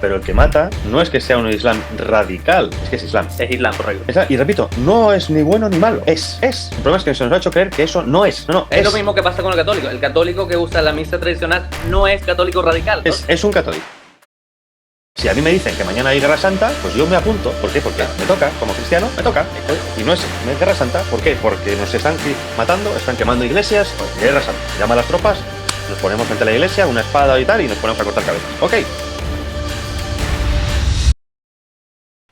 Pero el que mata no es que sea un Islam radical, es que es Islam. Es Islam, correcto. Y repito, no es ni bueno ni malo, es. El problema es que se nos ha hecho creer que eso no es. No, es lo mismo que pasa con el católico. El católico que usa la misa tradicional no es católico radical, ¿no? Es un católico. Si a mí me dicen que mañana hay Guerra Santa, pues yo me apunto. ¿Por qué? Porque me toca, como cristiano, me toca. Y no es Guerra Santa, ¿por qué? Porque nos están matando, están quemando iglesias. Pues Guerra Santa. Llama a las tropas, nos ponemos frente a la iglesia, una espada y tal, y nos ponemos a cortar cabezas. Ok.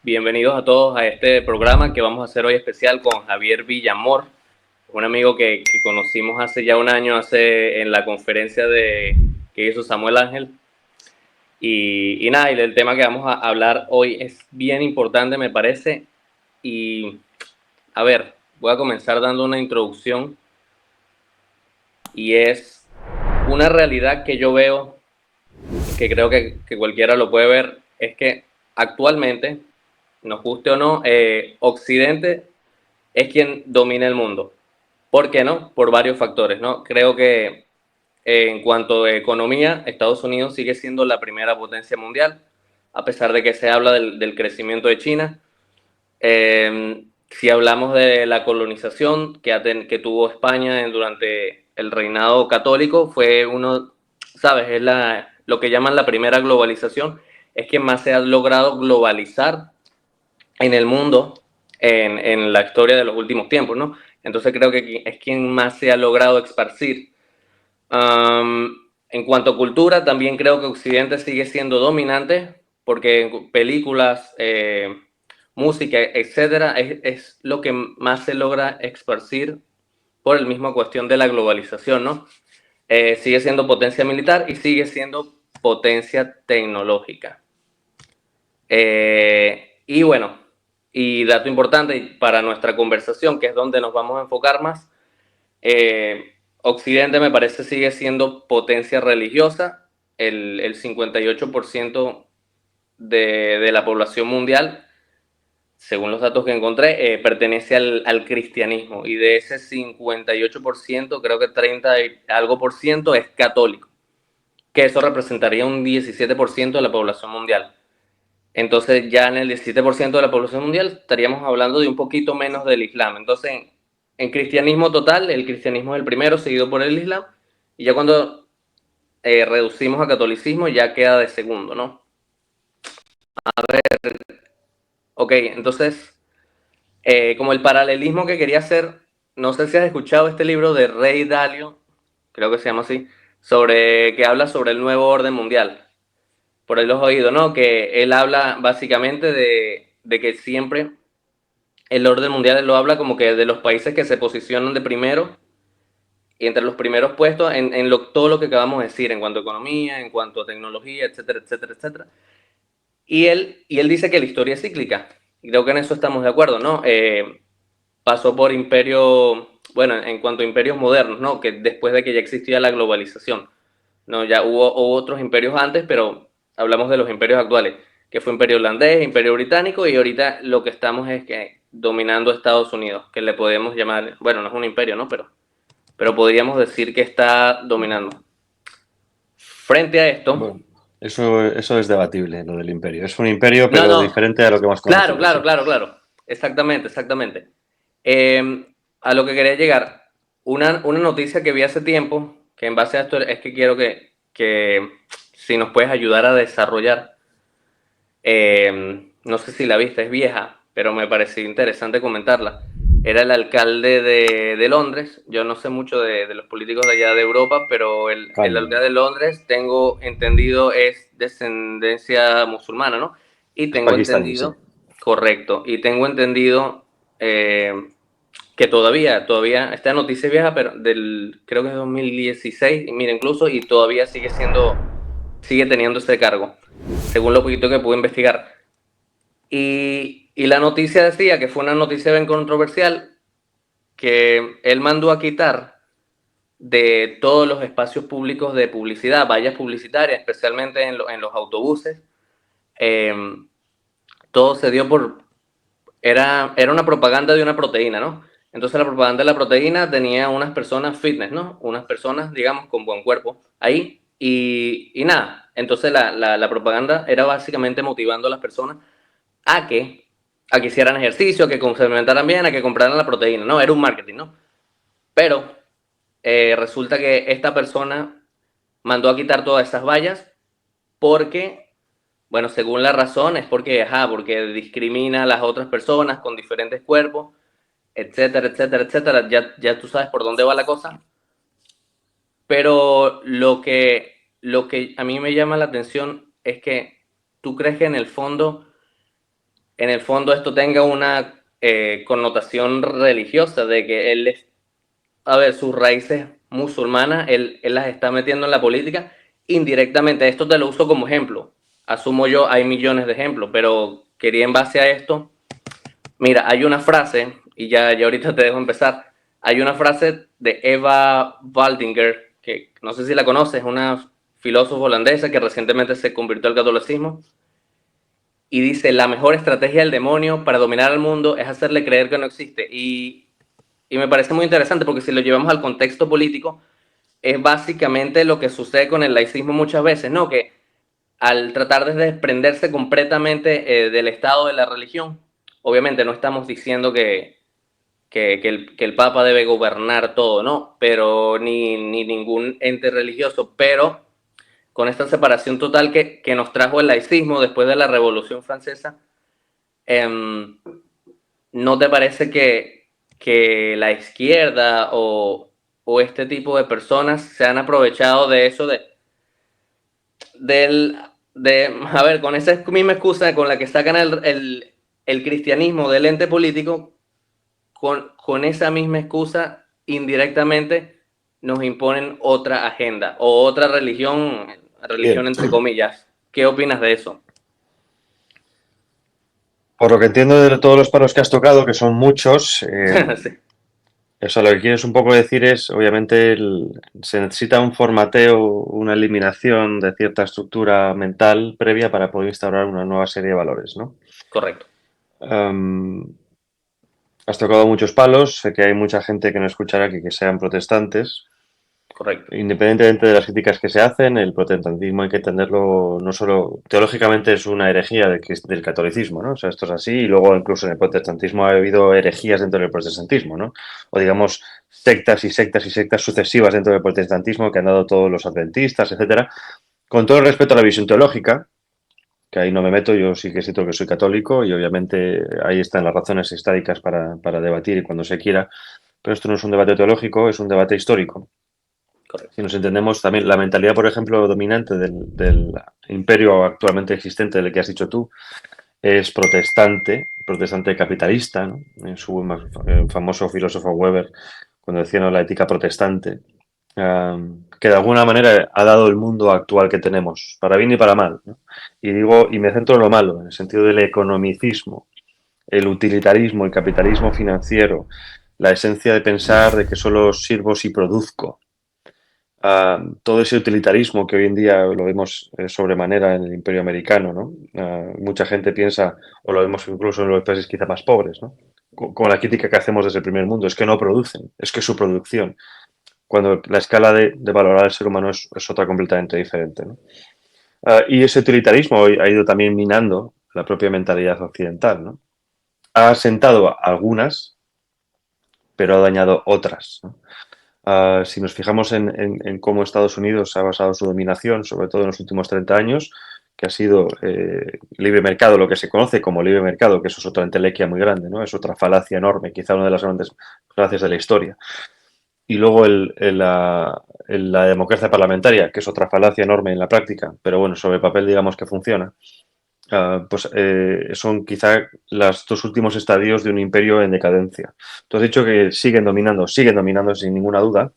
Bienvenidos a todos a este programa que vamos a hacer hoy especial con Javier Villamor, un amigo que conocimos hace ya un año en la conferencia que hizo Samuel Ángel. Y nada, y el tema que vamos a hablar hoy es bien importante, me parece. Y a ver, voy a comenzar dando una introducción. Y es una realidad que yo veo, que creo que cualquiera lo puede ver, es que actualmente, nos guste o no, Occidente es quien domina el mundo. ¿Por qué no? Por varios factores, ¿no? Creo que en cuanto a economía, Estados Unidos sigue siendo la primera potencia mundial, a pesar de que se habla del crecimiento de China. Si hablamos de la colonización que tuvo España durante el reinado católico, fue uno, ¿sabes? Es lo que llaman la primera globalización, es que más se ha logrado globalizar en el mundo en la historia de los últimos tiempos, ¿no? Entonces creo que es quien más se ha logrado esparcir. En cuanto a cultura, también creo que Occidente sigue siendo dominante, porque películas, música, etcétera, es lo que más se logra esparcir por la misma cuestión de la globalización, ¿no? Sigue siendo potencia militar y sigue siendo potencia tecnológica. Y bueno, y dato importante para nuestra conversación, que es donde nos vamos a enfocar más, Occidente me parece sigue siendo potencia religiosa. El 58% de la población mundial, según los datos que encontré, pertenece al cristianismo, y de ese 58%, creo que 30 y algo por ciento es católico, que eso representaría un 17% de la población mundial. Entonces ya en el 17% de la población mundial estaríamos hablando de un poquito menos del Islam. Entonces en cristianismo total, el cristianismo es el primero, seguido por el Islam, y ya cuando reducimos a catolicismo ya queda de segundo, ¿no? A ver, ok, entonces como el paralelismo que quería hacer, no sé si has escuchado este libro de Ray Dalio, creo que se llama así, que habla sobre el nuevo orden mundial. Por ahí los oídos, ¿no? Que él habla básicamente de que siempre el orden mundial lo habla como que de los países que se posicionan de primero y entre los primeros puestos en todo lo que acabamos de decir, en cuanto a economía, en cuanto a tecnología, etcétera, etcétera, etcétera. Y él dice que la historia es cíclica. Y creo que en eso estamos de acuerdo, ¿no? Pasó por bueno, en cuanto a imperios modernos, ¿no? Que después de que ya existía la globalización, ¿no? Ya hubo otros imperios antes, pero hablamos de los imperios actuales, que fue imperio holandés, imperio británico, y ahorita lo que estamos es que dominando Estados Unidos, que le podemos llamar, bueno, no es un imperio, ¿no? Pero podríamos decir que está dominando. Frente a esto... Bueno, eso es debatible, lo del imperio. Es un imperio, pero No, diferente a lo que hemos conocido. Claro. Exactamente. A lo que quería llegar, una noticia que vi hace tiempo, que en base a esto es que quiero que si nos puedes ayudar a desarrollar, no sé si la viste, es vieja, pero me pareció interesante comentarla. Era el alcalde de Londres. Yo no sé mucho de los políticos de allá de Europa, pero el alcalde de Londres, tengo entendido, es descendencia musulmana, ¿no? Y tengo Pakistaní, entendido, sí. correcto, y tengo entendido que todavía, esta noticia es vieja, pero creo que es 2016, y mira, incluso, y todavía sigue teniendo ese cargo, según lo poquito que pude investigar. Y la noticia decía que fue una noticia bien controversial, que él mandó a quitar de todos los espacios públicos de publicidad, vallas publicitarias, especialmente en los autobuses. Todo se dio era una propaganda de una proteína, ¿no? Entonces la propaganda de la proteína tenía unas personas fitness, ¿no? Unas personas, digamos, con buen cuerpo ahí, Y nada, entonces la propaganda era básicamente motivando a las personas a que hicieran ejercicio, a que complementaran bien, a que compraran la proteína, ¿no? Era un marketing, ¿no? Pero resulta que esta persona mandó a quitar todas esas vallas porque, bueno, según la razón, es porque, porque discrimina a las otras personas con diferentes cuerpos, etcétera, etcétera, etcétera. Ya tú sabes por dónde va la cosa. Pero lo que a mí me llama la atención es que tú crees que en el fondo esto tenga una connotación religiosa, de que él es, a ver, sus raíces musulmanas, él las está metiendo en la política indirectamente. Esto te lo uso como ejemplo. Asumo yo, hay millones de ejemplos, pero quería en base a esto. Mira, hay una frase, y ya ahorita te dejo empezar. Hay una frase de Eva Waldinger, que no sé si la conoces, es una filósofa holandesa que recientemente se convirtió al catolicismo, y dice: la mejor estrategia del demonio para dominar al mundo es hacerle creer que no existe. Y me parece muy interesante, porque si lo llevamos al contexto político, es básicamente lo que sucede con el laicismo muchas veces, ¿no? Que al tratar de desprenderse completamente del Estado, de la religión, obviamente no estamos diciendo que el Papa debe gobernar todo, ¿no? Pero ni ningún ente religioso, pero con esta separación total que nos trajo el laicismo después de la Revolución Francesa, ¿no te parece que la izquierda o este tipo de personas se han aprovechado de eso, a ver, con esa misma excusa con la que sacan el cristianismo del ente político, con esa misma excusa, indirectamente nos imponen otra agenda o otra religión Bien, entre comillas? ¿Qué opinas de eso? por lo que entiendo de todos los palos que has tocado, que son muchos, Sí, eso lo que quieres un poco decir es, obviamente, se necesita un formateo, una eliminación de cierta estructura mental previa para poder instaurar una nueva serie de valores, ¿no? correcto, Am, Has tocado muchos palos, sé que hay mucha gente que no escuchará aquí que sean protestantes. correcto. Independientemente de las críticas que se hacen, el protestantismo hay que entenderlo no solo teológicamente, es una herejía del catolicismo, ¿no? O sea, esto es así, y luego incluso en el protestantismo ha habido herejías dentro del protestantismo, ¿no? O digamos sectas y sectas y sectas sucesivas dentro del protestantismo que han dado todos los adventistas, etcétera. Con todo el respeto a la visión teológica, que ahí no me meto, yo sí que siento que soy católico y obviamente ahí están las razones históricas para debatir y cuando se quiera, pero esto no es un debate teológico, es un debate histórico. Si Correcto. nos entendemos también, la mentalidad, por ejemplo, dominante del imperio actualmente existente, del que has dicho tú, es protestante, protestante capitalista, ¿no? En su famoso filósofo Weber, cuando decía, ¿no?, la ética protestante, que de alguna manera ha dado el mundo actual que tenemos, para bien y para mal, ¿no? Y digo, y me centro en lo malo, en el sentido del economicismo, el utilitarismo, el capitalismo financiero, la esencia de pensar de que solo sirvo si produzco, todo ese utilitarismo que hoy en día lo vemos sobremanera en el imperio americano, ¿no? Mucha gente piensa, o lo vemos incluso en los países quizá más pobres, ¿no? Con la crítica que hacemos desde el primer mundo, es que no producen, es que su producción, cuando la escala de valorar al ser humano es otra completamente diferente, ¿no? Y ese utilitarismo ha ido también minando la propia mentalidad occidental, ¿no? Ha asentado algunas, pero ha dañado otras, ¿no? Si nos fijamos en cómo Estados Unidos ha basado su dominación, sobre todo en los últimos 30 años, que ha sido libre mercado, lo que se conoce como libre mercado, que eso es otra entelequia muy grande, ¿no? Es otra falacia enorme, quizá una de las grandes falacias de la historia. Y luego la democracia parlamentaria, que es otra falacia enorme en la práctica, pero bueno, sobre el papel digamos que funciona. Son quizá los dos últimos estadios de un imperio en decadencia. Tú has dicho que siguen dominando sin ninguna duda.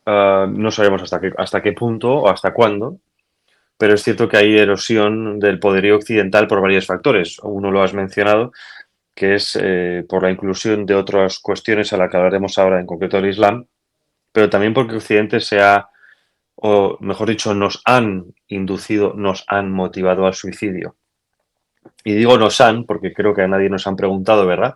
No sabemos hasta qué punto o hasta cuándo, pero es cierto que hay erosión del poderío occidental por varios factores. Uno lo has mencionado, que es por la inclusión de otras cuestiones a las que hablaremos ahora, en concreto el Islam, pero también porque Occidente o mejor dicho, nos han inducido, nos han motivado al suicidio. Y digo nos han, porque creo que a nadie nos han preguntado, ¿verdad?,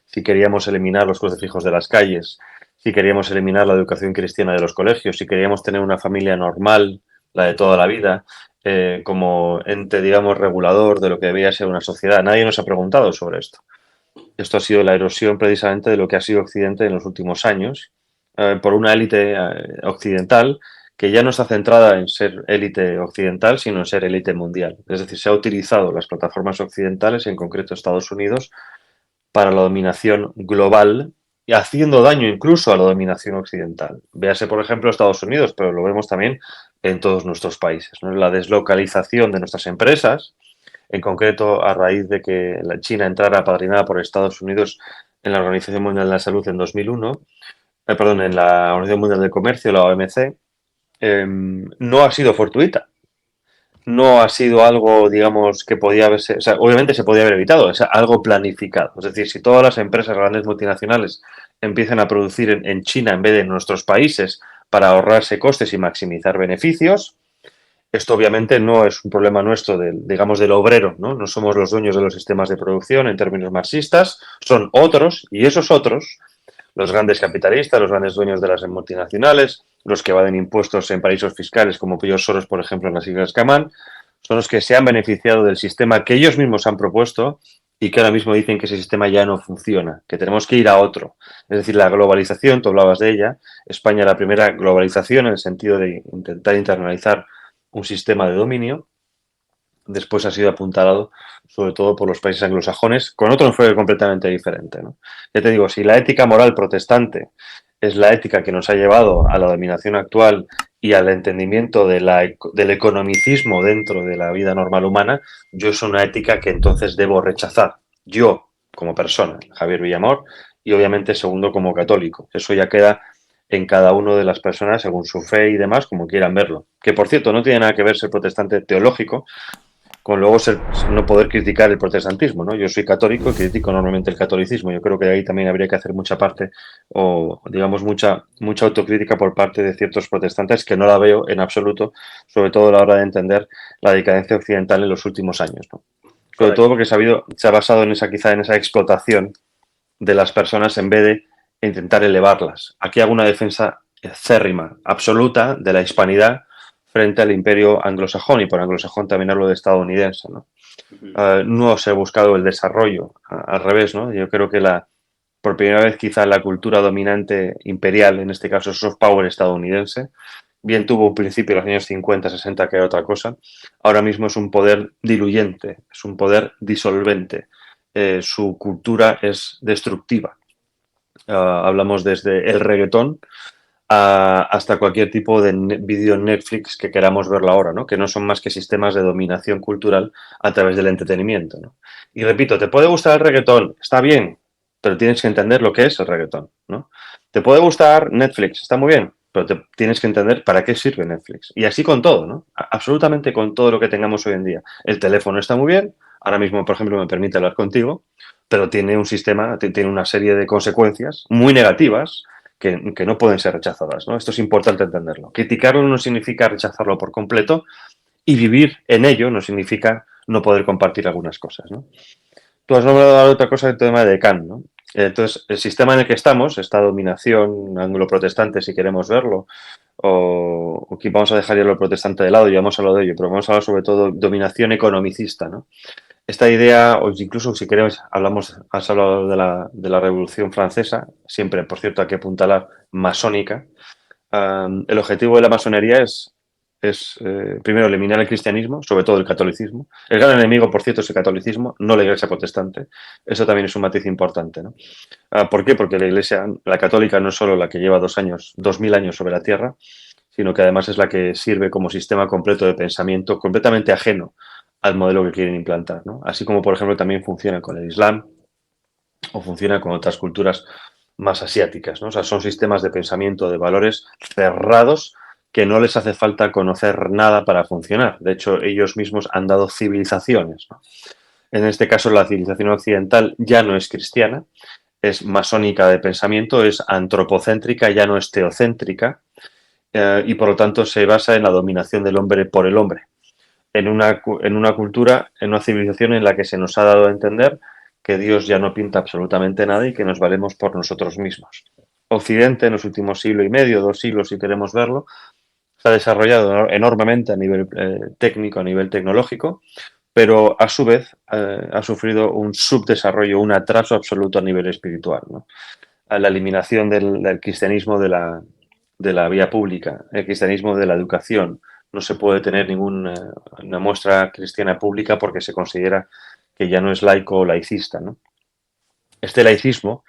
si queríamos eliminar los crucifijos de las calles, si queríamos eliminar la educación cristiana de los colegios, si queríamos tener una familia normal, la de toda la vida, como ente, digamos, regulador de lo que debía ser una sociedad. Nadie nos ha preguntado sobre esto. Esto ha sido la erosión precisamente de lo que ha sido Occidente en los últimos años, por una élite occidental que ya no está centrada en ser élite occidental, sino en ser élite mundial. Es decir, se ha utilizado las plataformas occidentales, en concreto Estados Unidos, para la dominación global y haciendo daño incluso a la dominación occidental. Véase, por ejemplo, Estados Unidos, pero lo vemos también en todos nuestros países, ¿no? La deslocalización de nuestras empresas, en concreto a raíz de que la China entrara apadrinada por Estados Unidos en la Organización Mundial de la Salud en 2001, perdón, en la Organización Mundial del Comercio, la OMC, no ha sido fortuita. No ha sido algo, digamos, que podía haberse, o sea, obviamente se podía haber evitado, es algo planificado. Es decir, si todas las empresas grandes multinacionales empiezan a producir en China en vez de en nuestros países para ahorrarse costes y maximizar beneficios, esto obviamente no es un problema nuestro, digamos, del obrero, ¿no? No somos los dueños de los sistemas de producción en términos marxistas, son otros, y esos otros, los grandes capitalistas, los grandes dueños de las multinacionales, los que evaden impuestos en paraísos fiscales, como Pío Soros, por ejemplo, en las Islas Caimán, son los que se han beneficiado del sistema que ellos mismos han propuesto y que ahora mismo dicen que ese sistema ya no funciona, que tenemos que ir a otro. Es decir, la globalización, tú hablabas de ella, España la primera globalización en el sentido de intentar internalizar un sistema de dominio, después ha sido apuntalado sobre todo por los países anglosajones, con otro enfoque completamente diferente, ¿no? Ya te digo, si la ética moral protestante es la ética que nos ha llevado a la dominación actual y al entendimiento del economicismo dentro de la vida normal humana, yo es una ética que entonces debo rechazar. Yo, como persona, Javier Villamor, y obviamente segundo como católico. Eso ya queda en cada una de las personas según su fe y demás, como quieran verlo. Que por cierto, no tiene nada que ver ser protestante teológico con luego no poder criticar el protestantismo, ¿no? Yo soy católico y critico normalmente el catolicismo. Yo creo que ahí también habría que hacer mucha parte o, digamos, mucha autocrítica por parte de ciertos protestantes que no la veo en absoluto, sobre todo a la hora de entender la decadencia occidental en los últimos años, ¿no? Sobre todo porque se ha basado en quizá en esa explotación de las personas en vez de intentar elevarlas. Aquí hago una defensa acérrima, absoluta, de la hispanidad frente al imperio anglosajón, y por anglosajón también hablo de estadounidense, ¿no? No se ha buscado el desarrollo, al revés, ¿no? Yo creo que por primera vez quizá la cultura dominante imperial, en este caso soft power estadounidense, bien tuvo un principio en los años 50, 60 que era otra cosa, ahora mismo es un poder diluyente, es un poder disolvente, su cultura es destructiva. Hablamos desde el reggaetón hasta cualquier tipo de vídeo en Netflix que queramos verlo ahora, ¿no? Que no son más que sistemas de dominación cultural a través del entretenimiento, ¿no? Y repito, te puede gustar el reggaetón, está bien, pero tienes que entender lo que es el reggaetón, ¿no? Te puede gustar Netflix, está muy bien, pero tienes que entender para qué sirve Netflix. Y así con todo, ¿no? Absolutamente con todo lo que tengamos hoy en día. El teléfono está muy bien, ahora mismo, por ejemplo, me permite hablar contigo, pero tiene un sistema, tiene una serie de consecuencias muy negativas que no pueden ser rechazadas, ¿no? Esto es importante entenderlo. Criticarlo no significa rechazarlo por completo y vivir en ello no significa no poder compartir algunas cosas, ¿no? Tú has nombrado otra cosa, el tema de Kant, ¿no? Entonces, el sistema en el que estamos, esta dominación anglo-protestante, si queremos verlo, o que vamos a dejar ya lo protestante de lado, ya hemos hablado de ello, pero vamos a hablar sobre todo de dominación economicista, ¿no? Esta idea, o incluso si queremos, has hablado de la Revolución Francesa, siempre, por cierto, hay que apuntalar masónica. El objetivo de la masonería es primero, eliminar el cristianismo, sobre todo el catolicismo. El gran enemigo, por cierto, es el catolicismo, no la iglesia protestante. Eso también es un matiz importante, ¿no? ¿Por qué? Porque la iglesia, la católica, no es solo la que lleva 2000 años sobre la tierra, sino que además es la que sirve como sistema completo de pensamiento completamente ajeno al modelo que quieren implantar, ¿no? Así como, por ejemplo, también funciona con el Islam o funciona con otras culturas más asiáticas, ¿no? O sea, son sistemas de pensamiento, de valores cerrados que no les hace falta conocer nada para funcionar. De hecho, ellos mismos han dado civilizaciones, ¿no? En este caso, la civilización occidental ya no es cristiana, es masónica de pensamiento, es antropocéntrica, ya no es teocéntrica, y por lo tanto se basa en la dominación del hombre por el hombre. En una cultura, en una civilización en la que se nos ha dado a entender que Dios ya no pinta absolutamente nada y que nos valemos por nosotros mismos. Occidente, en los últimos siglo y medio, 2 siglos si queremos verlo, se ha desarrollado enormemente a nivel técnico, a nivel tecnológico, pero a su vez ha sufrido un subdesarrollo, un atraso absoluto a nivel espiritual, ¿no? A la eliminación del cristianismo de la vía pública, el cristianismo de la educación. No se puede tener ninguna una muestra cristiana pública porque se considera que ya no es laico o laicista, ¿no? Este laicismo,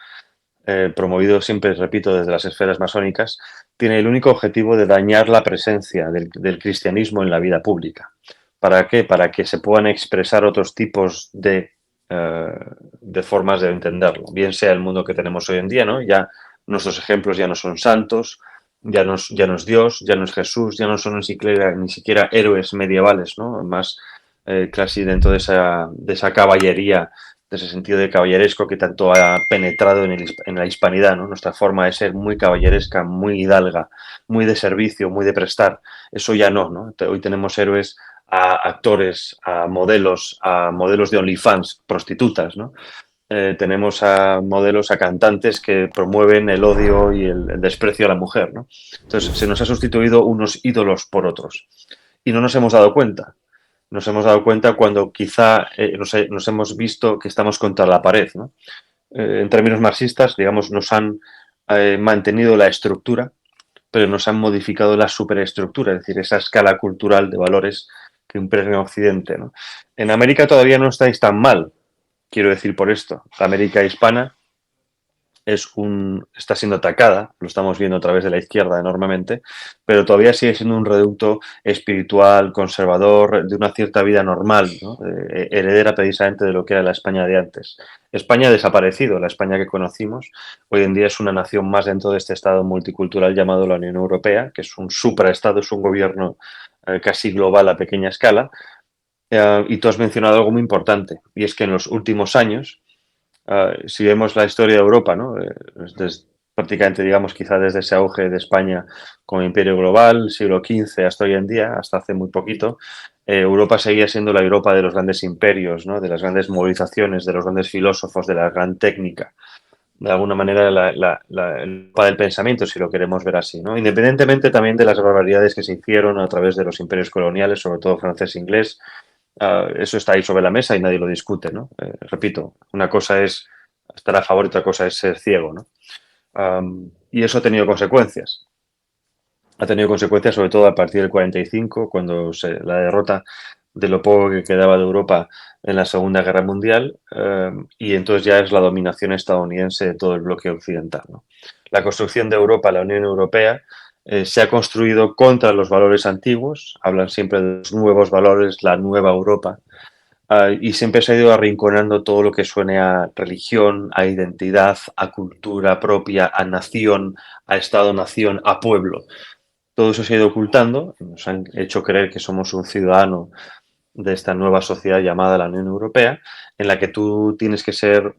promovido siempre, repito, desde las esferas masónicas, tiene el único objetivo de dañar la presencia del cristianismo en la vida pública. ¿Para qué? Para que se puedan expresar otros tipos de formas de entenderlo. Bien sea el mundo que tenemos hoy en día, ¿no? Ya nuestros ejemplos ya no son santos, ya no es Dios, ya no es Jesús, ya no son ni siquiera héroes medievales, ¿no? Más casi dentro de esa caballería, de ese sentido de caballeresco que tanto ha penetrado en la hispanidad, ¿no? Nuestra forma de ser muy caballeresca, muy hidalga, muy de servicio, muy de prestar. Eso ya no, ¿no? Hoy tenemos héroes a actores, a modelos de OnlyFans, prostitutas, ¿no? Tenemos a modelos, a cantantes que promueven el odio y el desprecio a la mujer, ¿no? Entonces, se nos ha sustituido unos ídolos por otros. Y no nos hemos dado cuenta. Nos hemos dado cuenta cuando quizá nos hemos visto que estamos contra la pared, ¿no? En términos marxistas, digamos, nos han mantenido la estructura, pero nos han modificado la superestructura, es decir, esa escala cultural de valores que impregna en Occidente, ¿no? En América todavía no estáis tan mal, quiero decir por esto. La América hispana está siendo atacada, lo estamos viendo a través de la izquierda enormemente, pero todavía sigue siendo un reducto espiritual, conservador, de una cierta vida normal, ¿no? Heredera precisamente de lo que era la España de antes. España ha desaparecido, la España que conocimos, hoy en día es una nación más dentro de este estado multicultural llamado la Unión Europea, que es un supraestado, es un gobierno casi global a pequeña escala, y tú has mencionado algo muy importante, y es que en los últimos años, si vemos la historia de Europa, ¿no? Prácticamente, digamos, quizá desde ese auge de España como imperio global, siglo XV hasta hoy en día, hasta hace muy poquito, Europa seguía siendo la Europa de los grandes imperios, ¿no? De las grandes movilizaciones, de los grandes filósofos, de la gran técnica. De alguna manera, el Europa del pensamiento, si lo queremos ver así, ¿no? Independientemente también de las barbaridades que se hicieron a través de los imperios coloniales, sobre todo francés e inglés, eso está ahí sobre la mesa y nadie lo discute, ¿no? Repito, una cosa es estar a favor y otra cosa es ser ciego, ¿no? Y eso ha tenido consecuencias. Ha tenido consecuencias sobre todo a partir del 45, cuando la derrota de lo poco que quedaba de Europa en la Segunda Guerra Mundial, y entonces ya es la dominación estadounidense de todo el bloque occidental, ¿no? La construcción de Europa, la Unión Europea, se ha construido contra los valores antiguos, hablan siempre de los nuevos valores, la nueva Europa, y siempre se ha ido arrinconando todo lo que suene a religión, a identidad, a cultura propia, a nación, a Estado-nación, a pueblo. Todo eso se ha ido ocultando, nos han hecho creer que somos un ciudadano de esta nueva sociedad llamada la Unión Europea, en la que tú tienes que ser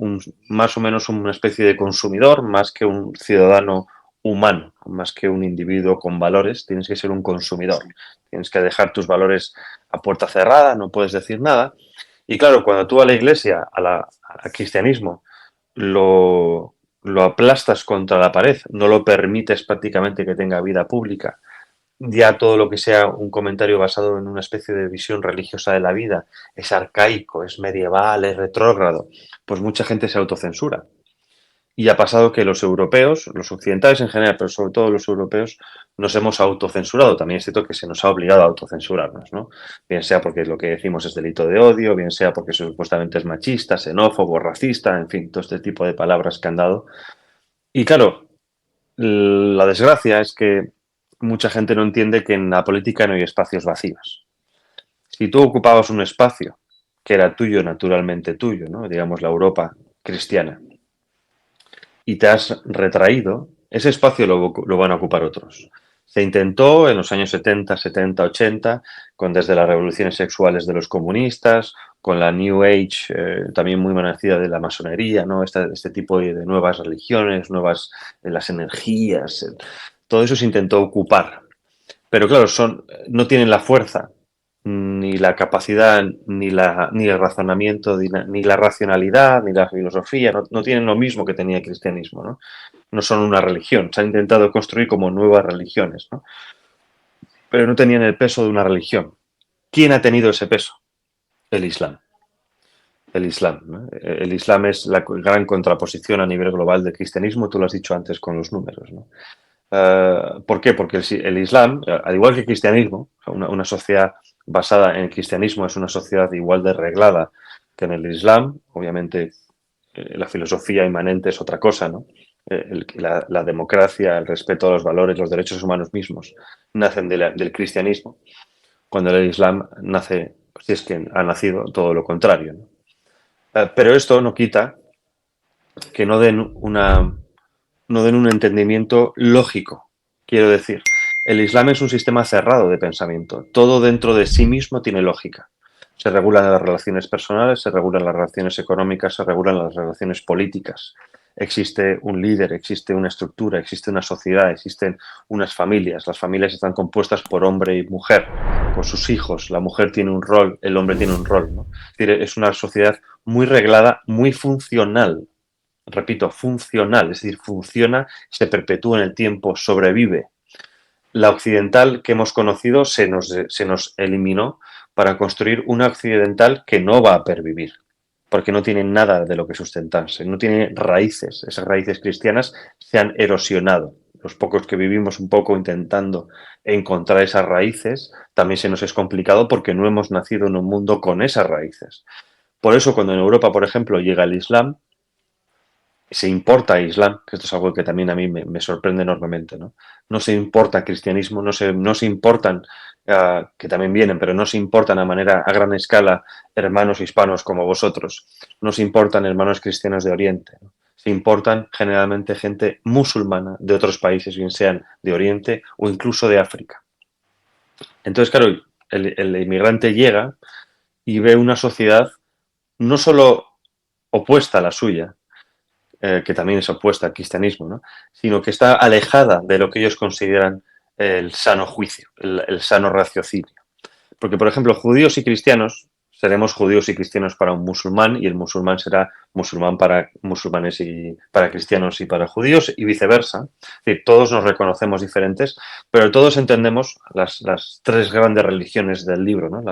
más o menos una especie de consumidor, más que un ciudadano humano, más que un individuo con valores, tienes que ser un consumidor. Tienes que dejar tus valores a puerta cerrada, no puedes decir nada. Y claro, cuando tú a la iglesia, al cristianismo, lo aplastas contra la pared, no lo permites prácticamente que tenga vida pública, ya todo lo que sea un comentario basado en una especie de visión religiosa de la vida es arcaico, es medieval, es retrógrado, pues mucha gente se autocensura. Y ha pasado que los europeos, los occidentales en general, pero sobre todo los europeos, nos hemos autocensurado. También es cierto que se nos ha obligado a autocensurarnos, ¿no? Bien sea porque lo que decimos es delito de odio, bien sea porque supuestamente es machista, xenófobo, racista, en fin, todo este tipo de palabras que han dado. Y claro, la desgracia es que mucha gente no entiende que en la política no hay espacios vacíos. Si tú ocupabas un espacio que era tuyo, naturalmente tuyo, ¿no? Digamos la Europa cristiana, y te has retraído, ese espacio lo van a ocupar otros. Se intentó en los años 70, 70, 80, desde las revoluciones sexuales de los comunistas, con la New Age, también muy nacida de la masonería, ¿no? Este tipo de nuevas religiones, nuevas las energías, todo eso se intentó ocupar. Pero claro, no tienen la fuerza, ni la capacidad, ni el razonamiento, ni la racionalidad, ni la filosofía, no tienen lo mismo que tenía el cristianismo, ¿no? No son una religión, se han intentado construir como nuevas religiones, ¿no? pero no tenían el peso de una religión. ¿Quién ha tenido ese peso? El Islam. El Islam, ¿no? El Islam es la gran contraposición a nivel global del cristianismo, tú lo has dicho antes con los números, ¿no? ¿Por qué? Porque el Islam, al igual que el cristianismo, una sociedad basada en el cristianismo es una sociedad igual de reglada que en el Islam. Obviamente, la filosofía inmanente es otra cosa, ¿no? La democracia, el respeto a los valores, los derechos humanos mismos nacen del cristianismo, cuando el Islam nace, si es que ha nacido, todo lo contrario, ¿no? Pero esto no quita que no den un entendimiento lógico. Quiero decir, el Islam es un sistema cerrado de pensamiento. Todo dentro de sí mismo tiene lógica. Se regulan las relaciones personales, se regulan las relaciones económicas, se regulan las relaciones políticas. Existe un líder, existe una estructura, existe una sociedad, existen unas familias. Las familias están compuestas por hombre y mujer, por sus hijos. La mujer tiene un rol, el hombre tiene un rol, ¿no? Es decir, es una sociedad muy reglada, muy funcional. Repito, funcional, es decir, funciona, se perpetúa en el tiempo, sobrevive. La occidental que hemos conocido se nos eliminó para construir una occidental que no va a pervivir, porque no tiene nada de lo que sustentarse, no tiene raíces. Esas raíces cristianas se han erosionado. Los pocos que vivimos un poco intentando encontrar esas raíces, también se nos es complicado porque no hemos nacido en un mundo con esas raíces. Por eso cuando en Europa, por ejemplo, llega el Islam, se importa Islam, que esto es algo que también a mí me sorprende enormemente, ¿no? No se importa cristianismo, no se importan, que también vienen, pero no se importan a gran escala hermanos hispanos como vosotros, no se importan hermanos cristianos de Oriente, ¿no? Se importan generalmente gente musulmana de otros países, bien sean de Oriente o incluso de África. Entonces, claro, el inmigrante llega y ve una sociedad no solo opuesta a la suya, que también es opuesta al cristianismo, ¿no? Sino que está alejada de lo que ellos consideran el sano juicio, el sano raciocinio. Porque, por ejemplo, judíos y cristianos seremos judíos y cristianos para un musulmán y el musulmán será musulmán para musulmanes y para cristianos y para judíos y viceversa. Es decir, todos nos reconocemos diferentes, pero todos entendemos las tres grandes religiones del libro, ¿no?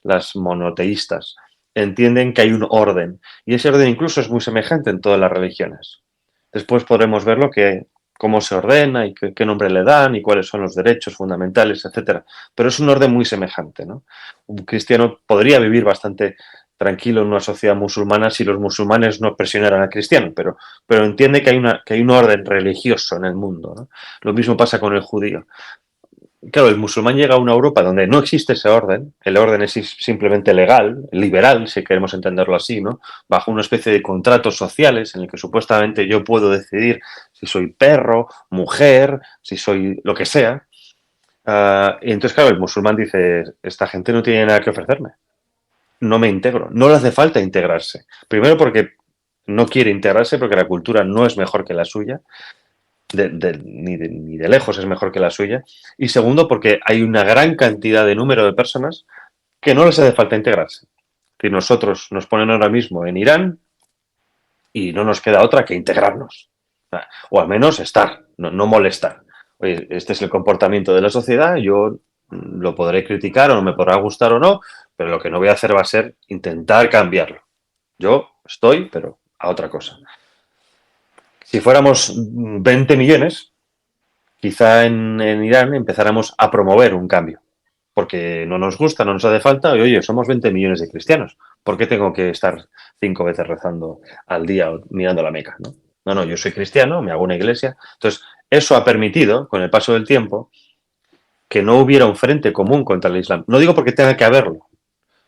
Las monoteístas. Entienden que hay un orden y ese orden incluso es muy semejante en todas las religiones. Después podremos verlo que cómo se ordena y qué nombre le dan y cuáles son los derechos fundamentales, etcétera. Pero es un orden muy semejante, ¿no? Un cristiano podría vivir bastante tranquilo en una sociedad musulmana si los musulmanes no presionaran al cristiano, pero entiende que hay un orden religioso en el mundo, ¿no? Lo mismo pasa con el judío. Claro, el musulmán llega a una Europa donde no existe ese orden, el orden es simplemente legal, liberal, si queremos entenderlo así, ¿no? Bajo una especie de contratos sociales en el que supuestamente yo puedo decidir si soy perro, mujer, si soy lo que sea. Y entonces, claro, el musulmán dice, esta gente no tiene nada que ofrecerme, no me integro, no le hace falta integrarse. Primero porque no quiere integrarse porque la cultura no es mejor que la suya, ni de lejos es mejor que la suya. Y segundo, porque hay una gran cantidad de número de personas que no les hace falta integrarse. Que nosotros nos ponen ahora mismo en Irán y no nos queda otra que integrarnos. O al menos estar, no molestar. Oye, este es el comportamiento de la sociedad, yo lo podré criticar o no me podrá gustar o no, pero lo que no voy a hacer va a ser intentar cambiarlo. Yo estoy, pero a otra cosa. Si fuéramos 20 millones, quizá en Irán empezáramos a promover un cambio, porque no nos gusta, no nos hace falta, y oye, somos 20 millones de cristianos, ¿por qué tengo que estar 5 veces rezando al día o mirando la Meca? ¿No? No, yo soy cristiano, me hago una iglesia. Entonces, eso ha permitido, con el paso del tiempo, que no hubiera un frente común contra el Islam. No digo porque tenga que haberlo,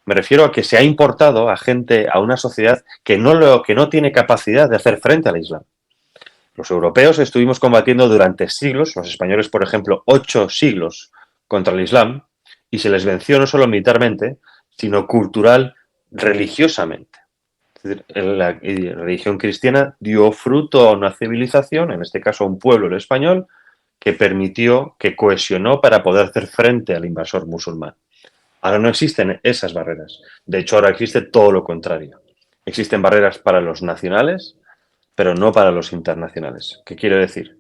me refiero a que se ha importado a gente, a una sociedad que no tiene capacidad de hacer frente al Islam. Los europeos estuvimos combatiendo durante siglos, los españoles, por ejemplo, 8 siglos contra el Islam, y se les venció no solo militarmente, sino cultural, religiosamente. Es decir, la religión cristiana dio fruto a una civilización, en este caso a un pueblo, el español, que permitió, que cohesionó para poder hacer frente al invasor musulmán. Ahora no existen esas barreras. De hecho, ahora existe todo lo contrario. Existen barreras para los nacionales, pero no para los internacionales. ¿Qué quiero decir?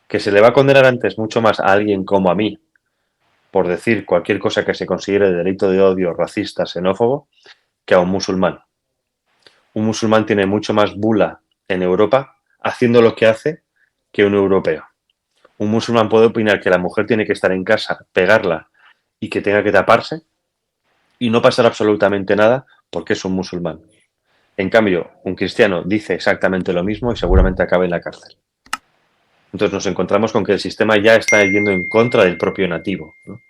Que se le va a condenar antes mucho más a alguien como a mí, por decir cualquier cosa que se considere delito de odio racista, xenófobo, que a un musulmán. Un musulmán tiene mucho más bula en Europa haciendo lo que hace que un europeo. Un musulmán puede opinar que la mujer tiene que estar en casa, pegarla y que tenga que taparse y no pasar absolutamente nada porque es un musulmán. En cambio, un cristiano dice exactamente lo mismo y seguramente acabe en la cárcel. Entonces nos encontramos con que el sistema ya está yendo en contra del propio nativo, ¿no?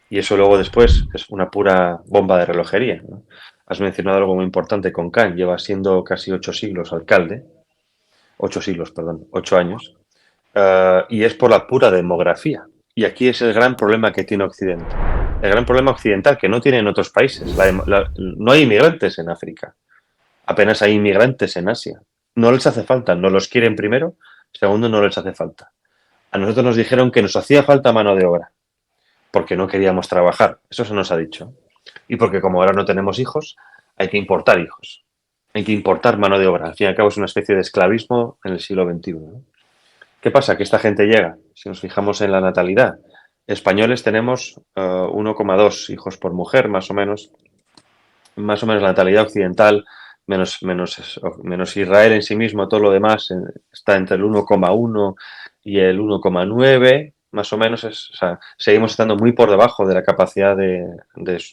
Y eso luego después es una pura bomba de relojería, ¿no? Has mencionado algo muy importante con Kant, lleva siendo casi 8 siglos alcalde, 8 siglos, perdón, 8 años, y es por la pura demografía. Y aquí es el gran problema que tiene Occidente. El gran problema occidental que no tienen otros países. No hay inmigrantes en África. Apenas hay inmigrantes en Asia. No les hace falta. No los quieren primero. Segundo, no les hace falta. A nosotros nos dijeron que nos hacía falta mano de obra porque no queríamos trabajar. Eso se nos ha dicho. Y porque como ahora no tenemos hijos, hay que importar hijos. Hay que importar mano de obra. Al fin y al cabo es una especie de esclavismo en el siglo XXI, ¿no? ¿Qué pasa? Que esta gente llega. Si nos fijamos en la natalidad, españoles tenemos 1,2 hijos por mujer, más o menos. Más o menos la natalidad occidental, menos Israel en sí mismo, todo lo demás está entre el 1,1 y el 1,9, más o menos. O sea, seguimos estando muy por debajo de la capacidad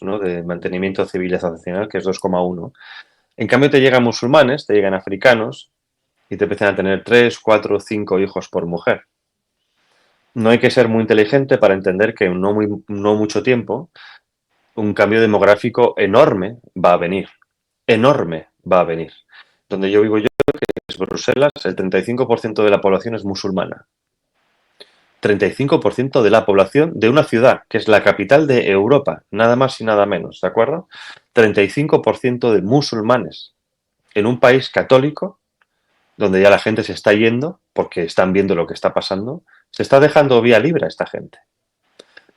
¿no?, de mantenimiento civilizacional, que es 2,1. En cambio, te llegan musulmanes, te llegan africanos y te empiezan a tener 3, 4, 5 hijos por mujer. No hay que ser muy inteligente para entender que en no mucho tiempo un cambio demográfico enorme va a venir. Enorme va a venir. Donde yo vivo yo, que es Bruselas, el 35% de la población es musulmana. 35% de la población de una ciudad, que es la capital de Europa, nada más y nada menos, ¿de acuerdo? 35% de musulmanes en un país católico, donde ya la gente se está yendo, porque están viendo lo que está pasando, se está dejando vía libre a esta gente.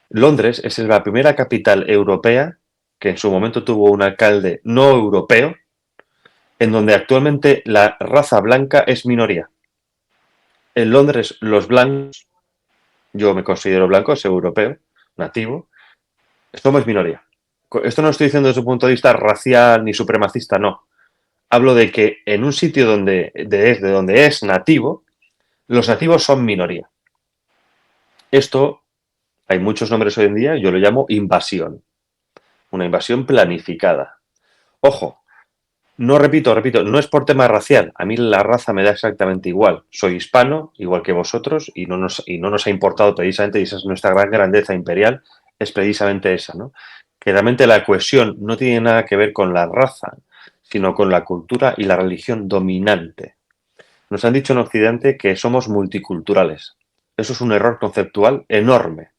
Londres es la primera capital europea que en su momento tuvo un alcalde no europeo, en donde actualmente la raza blanca es minoría. En Londres los blancos, yo me considero blanco, soy europeo, nativo, somos minoría. Esto no estoy diciendo desde un punto de vista racial ni supremacista, no. Hablo de que en un sitio de donde es nativo, los nativos son minoría. Esto, hay muchos nombres hoy en día, yo lo llamo invasión. Una invasión planificada. Ojo, no repito, no es por tema racial. A mí la raza me da exactamente igual. Soy hispano, igual que vosotros, y no nos ha importado precisamente, y esa es nuestra gran grandeza imperial, es precisamente esa, ¿no? Que realmente la cohesión no tiene nada que ver con la raza, sino con la cultura y la religión dominante. Nos han dicho en Occidente que somos multiculturales. Eso es un error conceptual enorme.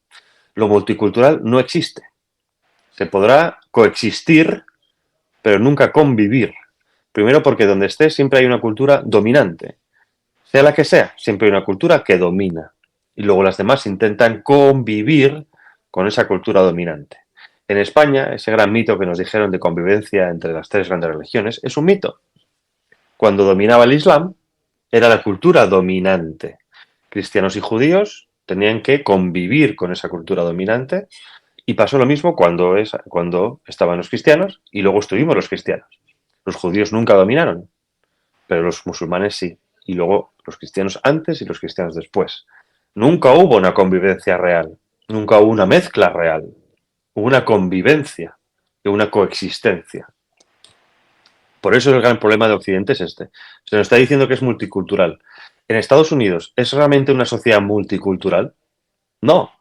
Lo multicultural no existe. Se podrá coexistir, pero nunca convivir. Primero porque donde estés siempre hay una cultura dominante. Sea la que sea, siempre hay una cultura que domina. Y luego las demás intentan convivir con esa cultura dominante. En España, ese gran mito que nos dijeron de convivencia entre las tres grandes religiones es un mito. Cuando dominaba el Islam, era la cultura dominante. Cristianos y judíos tenían que convivir con esa cultura dominante y pasó lo mismo cuando estaban los cristianos y luego estuvimos los cristianos. Los judíos nunca dominaron, pero los musulmanes sí. Y luego los cristianos antes y los cristianos después. Nunca hubo una convivencia real. Nunca hubo una mezcla real. Hubo una convivencia y una coexistencia. Por eso el gran problema de Occidente es este. Se nos está diciendo que es multicultural. ¿En Estados Unidos es realmente una sociedad multicultural? No.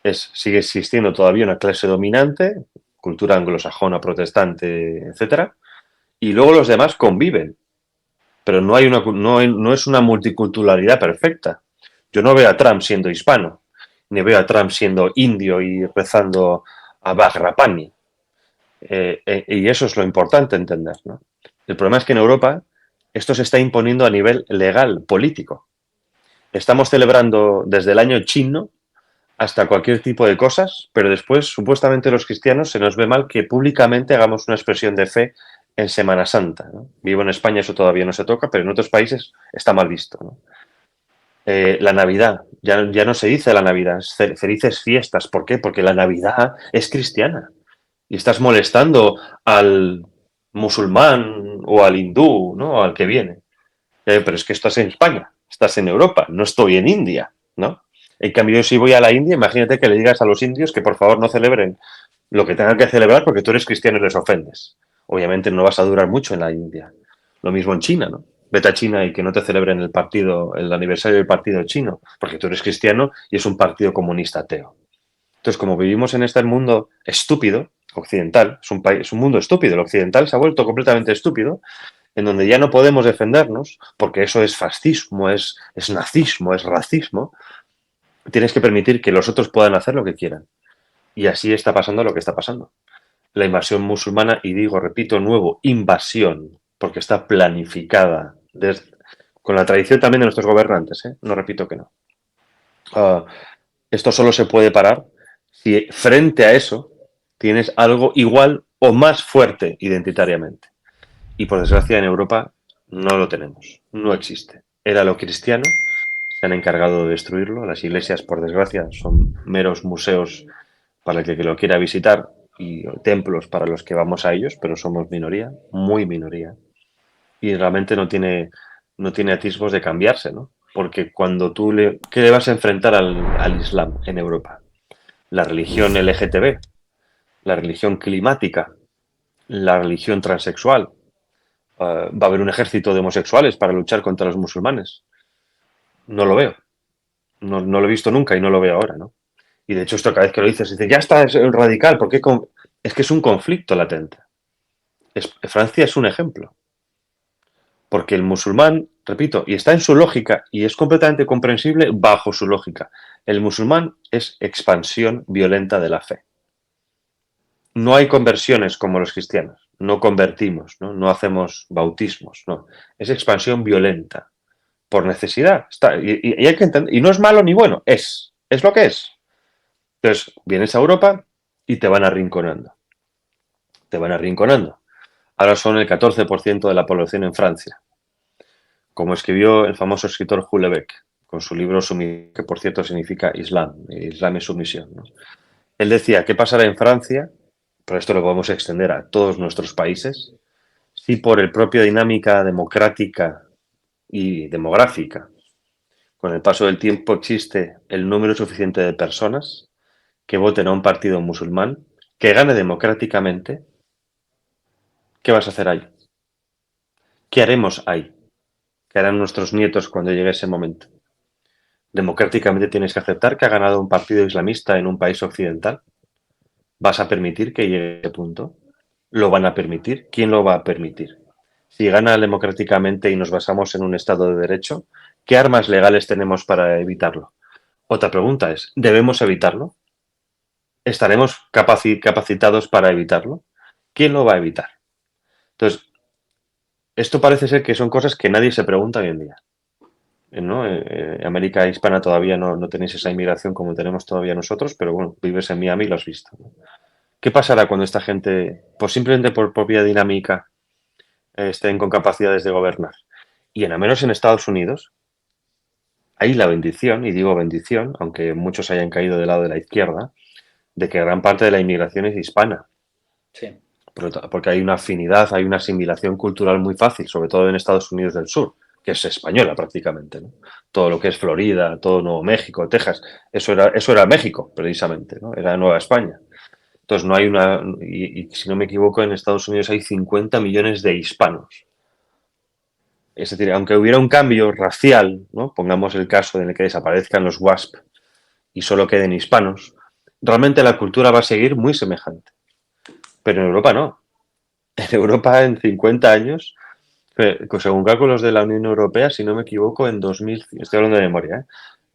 Sigue existiendo todavía una clase dominante, cultura anglosajona, protestante, etcétera, y luego los demás conviven. Pero no es una multiculturalidad perfecta. Yo no veo a Trump siendo hispano, ni veo a Trump siendo indio y rezando a Vajrapani. Y eso es lo importante entender, ¿no? El problema es que en Europa esto se está imponiendo a nivel legal, político. Estamos celebrando desde el año chino hasta cualquier tipo de cosas, pero después, supuestamente los cristianos, se nos ve mal que públicamente hagamos una expresión de fe en Semana Santa, ¿no? Vivo en España, eso todavía no se toca, pero en otros países está mal visto, ¿no? La Navidad, ya no se dice la Navidad, es felices fiestas. ¿Por qué? Porque la Navidad es cristiana. Y estás molestando al musulmán o al hindú, ¿no? O al que viene. Pero es que estás en España, estás en Europa, no estoy en India, ¿no? En cambio, si voy a la India, imagínate que le digas a los indios que por favor no celebren lo que tengan que celebrar porque tú eres cristiano y les ofendes. Obviamente no vas a durar mucho en la India. Lo mismo en China, ¿no? Vete a China y que no te celebren el partido, el aniversario del partido chino, porque tú eres cristiano y es un partido comunista ateo. Entonces, como vivimos en este mundo estúpido, occidental, es un mundo estúpido, el occidental se ha vuelto completamente estúpido, en donde ya no podemos defendernos, porque eso es fascismo, es nazismo, es racismo, tienes que permitir que los otros puedan hacer lo que quieran. Y así está pasando lo que está pasando. La invasión musulmana, y digo, repito, nuevo, invasión, porque está planificada con la tradición también de nuestros gobernantes, ¿eh? No repito que no. Uh, Esto solo se puede parar si frente a eso tienes algo igual o más fuerte identitariamente. Y por desgracia en Europa no lo tenemos, no existe. Era lo cristiano, se han encargado de destruirlo. Las iglesias, por desgracia, son meros museos para el que lo quiera visitar y templos para los que vamos a ellos, pero somos minoría, muy minoría. Y realmente no tiene atisbos de cambiarse, ¿no? Porque ¿qué le vas a enfrentar al Islam en Europa? La religión LGTB, la religión climática, la religión transexual. Va a haber un ejército de homosexuales para luchar contra los musulmanes. No lo veo. No lo he visto nunca y no lo veo ahora, ¿no? Y de hecho esto cada vez que lo dices, dice, ya está, es radical, ¿por qué? Es que es un conflicto latente. Francia es un ejemplo. Porque el musulmán, repito, y está en su lógica y es completamente comprensible bajo su lógica. El musulmán es expansión violenta de la fe. No hay conversiones como los cristianos. No convertimos, no hacemos bautismos. No. Es expansión violenta. Por necesidad. Y hay que entender. Y no es malo ni bueno. Es lo que es. Entonces, vienes a Europa y te van arrinconando. Te van arrinconando. Ahora son el 14% de la población en Francia. Como escribió el famoso escritor Houellebecq, con su libro que por cierto significa Islam, Islam es sumisión, ¿no? Él decía, ¿qué pasará en Francia? Pero esto lo podemos extender a todos nuestros países, si por el propia dinámica democrática y demográfica, con el paso del tiempo existe el número suficiente de personas que voten a un partido musulmán, que gane democráticamente, ¿qué vas a hacer ahí? ¿Qué haremos ahí? ¿Qué harán nuestros nietos cuando llegue ese momento? Democráticamente tienes que aceptar que ha ganado un partido islamista en un país occidental. ¿Vas a permitir que llegue a ese punto? ¿Lo van a permitir? ¿Quién lo va a permitir? Si gana democráticamente y nos basamos en un Estado de Derecho, ¿qué armas legales tenemos para evitarlo? Otra pregunta es, ¿debemos evitarlo? ¿Estaremos capacitados para evitarlo? ¿Quién lo va a evitar? Entonces, esto parece ser que son cosas que nadie se pregunta hoy en día, ¿no? América hispana todavía no tenéis esa inmigración como tenemos todavía nosotros, pero bueno, vives en Miami y lo has visto, ¿no? ¿Qué pasará cuando esta gente, pues simplemente por propia dinámica, estén con capacidades de gobernar? Y en al menos en Estados Unidos hay la bendición, y digo bendición, aunque muchos hayan caído del lado de la izquierda, de que gran parte de la inmigración es hispana. Sí. Porque hay una afinidad, hay una asimilación cultural muy fácil, sobre todo en Estados Unidos del Sur, que es española prácticamente, ¿no? Todo lo que es Florida, todo Nuevo México, Texas, eso era México, precisamente, ¿no? Era Nueva España. Entonces no hay y si no me equivoco, en Estados Unidos hay 50 millones de hispanos. Es decir, aunque hubiera un cambio racial, ¿no? Pongamos el caso en el que desaparezcan los WASP y solo queden hispanos, realmente la cultura va a seguir muy semejante. Pero en Europa no. En Europa en 50 años, según cálculos de la Unión Europea, si no me equivoco, en 2000, estoy hablando de memoria,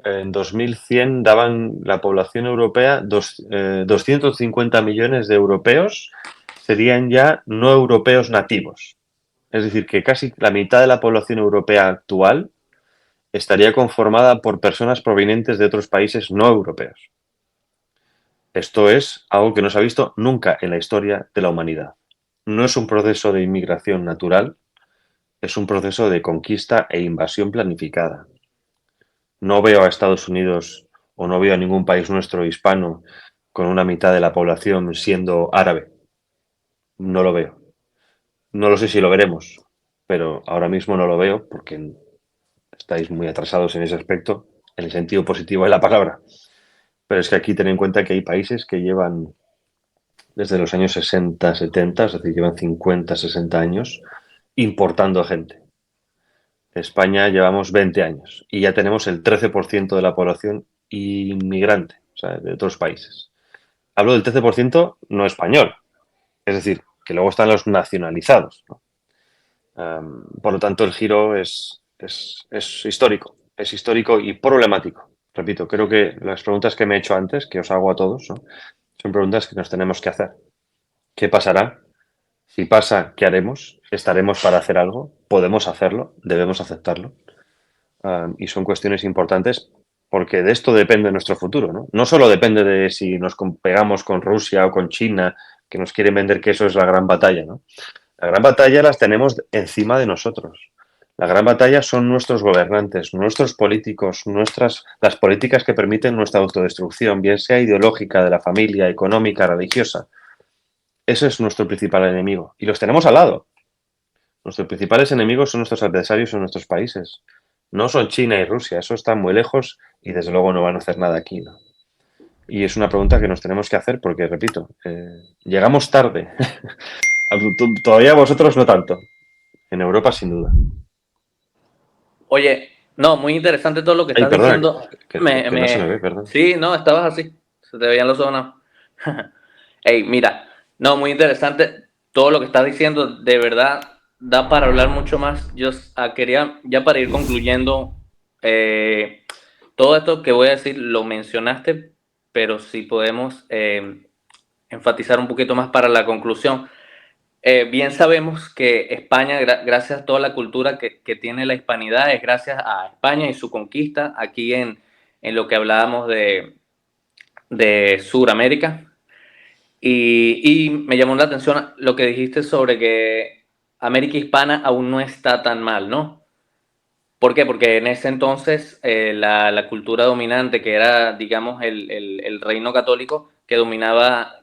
en 2100 daban la población europea 250 millones de europeos, serían ya no europeos nativos. Es decir, que casi la mitad de la población europea actual estaría conformada por personas provenientes de otros países no europeos. Esto es algo que no se ha visto nunca en la historia de la humanidad. No es un proceso de inmigración natural, es un proceso de conquista e invasión planificada. No veo a Estados Unidos o no veo a ningún país nuestro hispano con una mitad de la población siendo árabe. No lo veo. No lo sé si lo veremos, pero ahora mismo no lo veo porque estáis muy atrasados en ese aspecto, en el sentido positivo de la palabra. Pero es que aquí ten en cuenta que hay países que llevan desde los años 60, 70, es decir, llevan 50, 60 años importando gente. España llevamos 20 años y ya tenemos el 13% de la población inmigrante, o sea, de otros países. Hablo del 13% no español, es decir, que luego están los nacionalizados, ¿no? Por lo tanto, el giro es histórico y problemático. Repito, creo que las preguntas que me he hecho antes, que os hago a todos, ¿no? Son preguntas que nos tenemos que hacer. ¿Qué pasará? Si pasa, ¿qué haremos? ¿Estaremos para hacer algo? ¿Podemos hacerlo? ¿Debemos aceptarlo? Y son cuestiones importantes porque de esto depende nuestro futuro, ¿no? No solo depende de si nos pegamos con Rusia o con China, que nos quieren vender que eso es la gran batalla, ¿no? La gran batalla las tenemos encima de nosotros. La gran batalla son nuestros gobernantes, nuestros políticos, las políticas que permiten nuestra autodestrucción, bien sea ideológica, de la familia, económica, religiosa. Ese es nuestro principal enemigo. Y los tenemos al lado. Nuestros principales enemigos son nuestros adversarios en nuestros países. No son China y Rusia, eso está muy lejos y desde luego no van a hacer nada aquí, ¿no? Y es una pregunta que nos tenemos que hacer porque, repito, llegamos tarde. Todavía vosotros no tanto. En Europa, sin duda. Oye, no, muy interesante todo lo que Ay, estás perdona, diciendo. que no se me ve, perdón. Sí, no, estabas así, se te veían los ojos. No. Ey, mira, no, muy interesante todo lo que estás diciendo, de verdad da para hablar mucho más. Yo quería, ya para ir concluyendo, eh, todo esto que voy a decir lo mencionaste, pero si podemos enfatizar un poquito más para la conclusión. Bien sabemos que España, gracias a toda la cultura que tiene la hispanidad, es gracias a España y su conquista aquí en lo que hablábamos de Sudamérica. Y me llamó la atención lo que dijiste sobre que América Hispana aún no está tan mal, ¿no? ¿Por qué? Porque en ese entonces la cultura dominante, que era, digamos, el reino católico que dominaba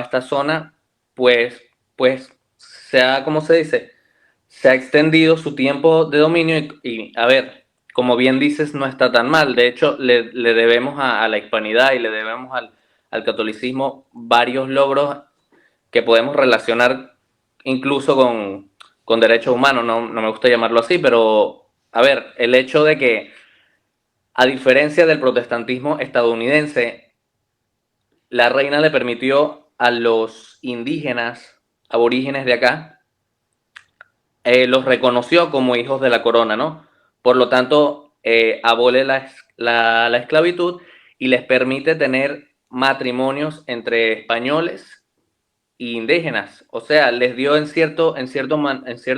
esta zona, pues ¿cómo se dice? Se ha extendido su tiempo de dominio a ver, como bien dices, no está tan mal. De hecho, le debemos a la hispanidad y le debemos al catolicismo varios logros que podemos relacionar incluso con derechos humanos. No, no me gusta llamarlo así, pero a ver, el hecho de que, a diferencia del protestantismo estadounidense, la reina le permitió a los indígenas aborígenes de acá, los reconoció como hijos de la corona, ¿no? Por lo tanto, abole la esclavitud y les permite tener matrimonios entre españoles e indígenas. O sea, les dio en cierto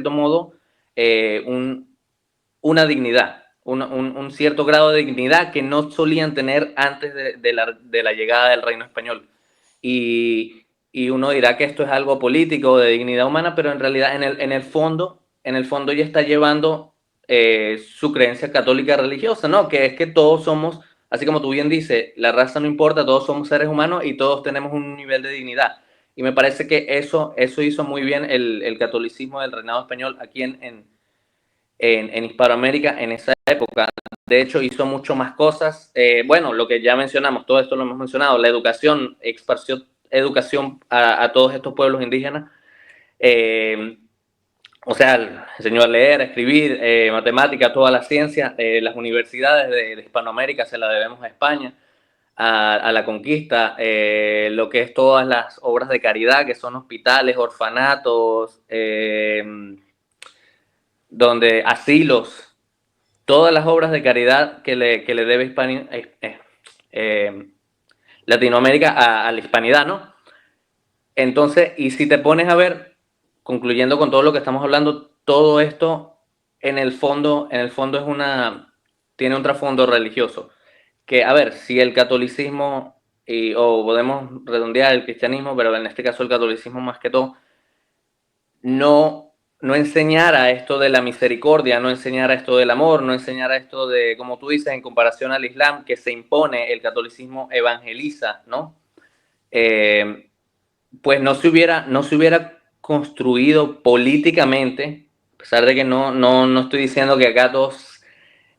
modo una dignidad, un cierto grado de dignidad que no solían tener antes de la llegada del reino español. Y uno dirá que esto es algo político, de dignidad humana, pero en realidad en el fondo ya está llevando su creencia católica religiosa, ¿no? Que es que todos somos, así como tú bien dices, la raza no importa, todos somos seres humanos y todos tenemos un nivel de dignidad. Y me parece que eso hizo muy bien el catolicismo del reinado español aquí en Hispanoamérica en esa época. De hecho, hizo mucho más cosas. Bueno, lo que ya mencionamos, todo esto lo hemos mencionado, la educación, esparció educación a todos estos pueblos indígenas. Eh, o sea, enseñó a leer, a escribir, matemáticas, toda la ciencia. Las universidades de Hispanoamérica se las debemos a España, a la conquista, lo que es todas las obras de caridad, que son hospitales, orfanatos, donde asilos, todas las obras de caridad que le debe eh, Latinoamérica a la hispanidad, ¿no? Entonces, y si te pones a ver, concluyendo con todo lo que estamos hablando, todo esto en el fondo tiene un trasfondo religioso. Que, a ver, si el catolicismo, o podemos redondear el cristianismo, pero en este caso el catolicismo más que todo, no, no enseñara esto de la misericordia, no enseñara esto del amor, no enseñara esto de, como tú dices, en comparación al Islam, que se impone, el catolicismo evangeliza, ¿no? Pues no se hubiera construido políticamente, a pesar de que no estoy diciendo que acá todos,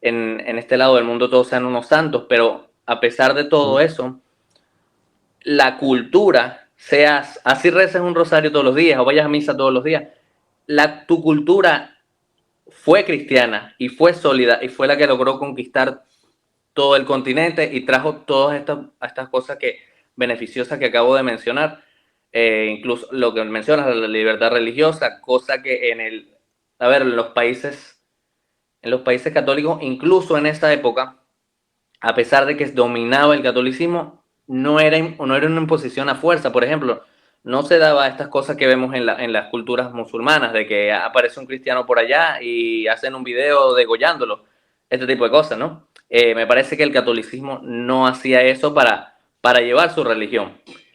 en este lado del mundo, todos sean unos santos, pero a pesar de todo eso, la cultura, seas, así reces un rosario todos los días o vayas a misa todos los días, tu cultura fue cristiana y fue sólida y fue la que logró conquistar todo el continente y trajo todas estas cosas beneficiosas que acabo de mencionar. Incluso lo que mencionas, la libertad religiosa, cosa que en los países católicos, incluso en esa época, a pesar de que dominaba el catolicismo, no era una imposición a fuerza. Por ejemplo, no se daba estas cosas que vemos en las culturas musulmanas, de que aparece un cristiano por allá y hacen un video degollándolo, este tipo de cosas, ¿no? Me parece que el catolicismo no hacía eso para llevar su religión.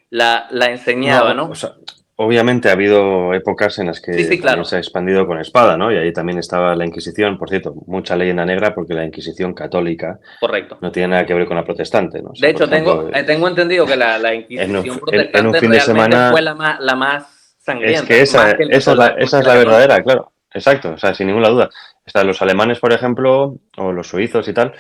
La enseñaba, No, ¿no? o sea, obviamente ha habido épocas en las Sí, que sí, también claro, se ha expandido con espada, ¿no? Y ahí también estaba la Inquisición, por cierto, mucha leyenda negra porque la Inquisición católica correcto. no tiene nada que ver con la protestante, ¿no? O De sea, por hecho, ejemplo, tengo entendido que la Inquisición en un protestante fin de realmente fue semana la más es que sangrienta, más esa que es la la católica. verdadera, claro. Exacto, o sea, sin ninguna duda. Están los alemanes, por ejemplo, o los suizos y tal.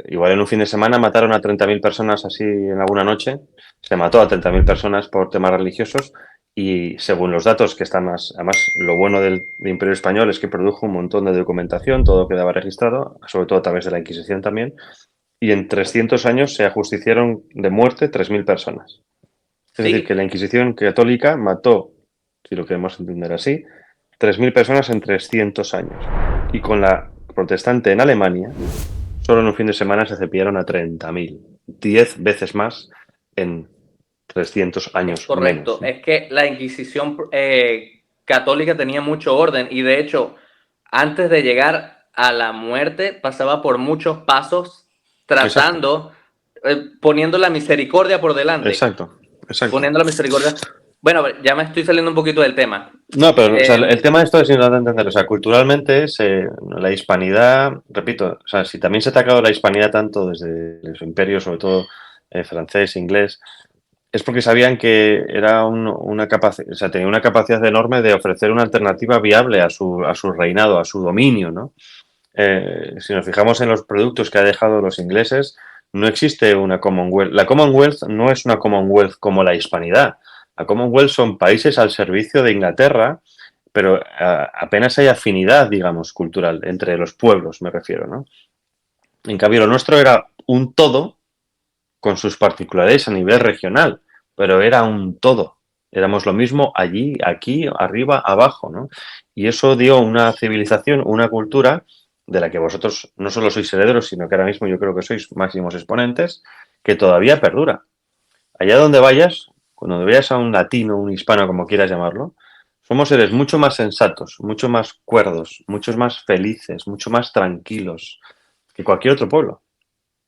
Igual en un fin de semana mataron a 30.000 personas así en alguna noche. Se mató a 30.000 personas por temas religiosos y según los datos que están más... Además, lo bueno del Imperio Español es que produjo un montón de documentación, todo quedaba registrado, sobre todo a través de la Inquisición también. Y en 300 años se ajusticiaron de muerte 3.000 personas. Es decir, Sí, que la Inquisición católica mató, si lo queremos entender así, 3.000 personas en 300 años. Y con la protestante en Alemania, solo en un fin de semana se cepillaron a 30.000, 10 veces más en 300 es años menos, correcto. ¿no? Es que la Inquisición católica tenía mucho orden y de hecho, antes de llegar a la muerte, pasaba por muchos pasos Exacto, tratando, poniendo la misericordia por delante. exacto, exacto. Poniendo la misericordia. Bueno, ya me estoy saliendo un poquito del tema. No, pero o sea, el Eh, tema de esto es importante entender. O sea, culturalmente la hispanidad, repito, o sea, si también se ha atacado la hispanidad tanto desde los imperios, sobre todo francés, inglés, es porque sabían que era una capacidad, o sea, tenía una capacidad enorme de ofrecer una alternativa viable a su reinado, a su dominio, ¿no? Si nos fijamos en los productos que ha dejado los ingleses, no existe una Commonwealth. La Commonwealth no es una Commonwealth como la Hispanidad. La Commonwealth son países al servicio de Inglaterra, pero apenas hay afinidad, digamos, cultural entre los pueblos, me refiero, ¿no? En cambio, lo nuestro era un todo con sus particularidades a nivel regional, pero era un todo. Éramos lo mismo allí, aquí, arriba, abajo, ¿no? Y eso dio una civilización, una cultura de la que vosotros no solo sois herederos, sino que ahora mismo yo creo que sois máximos exponentes, que todavía perdura. Allá donde vayas, cuando veas a un latino, un hispano, como quieras llamarlo, somos seres mucho más sensatos, mucho más cuerdos, muchos más felices, mucho más tranquilos que cualquier otro pueblo,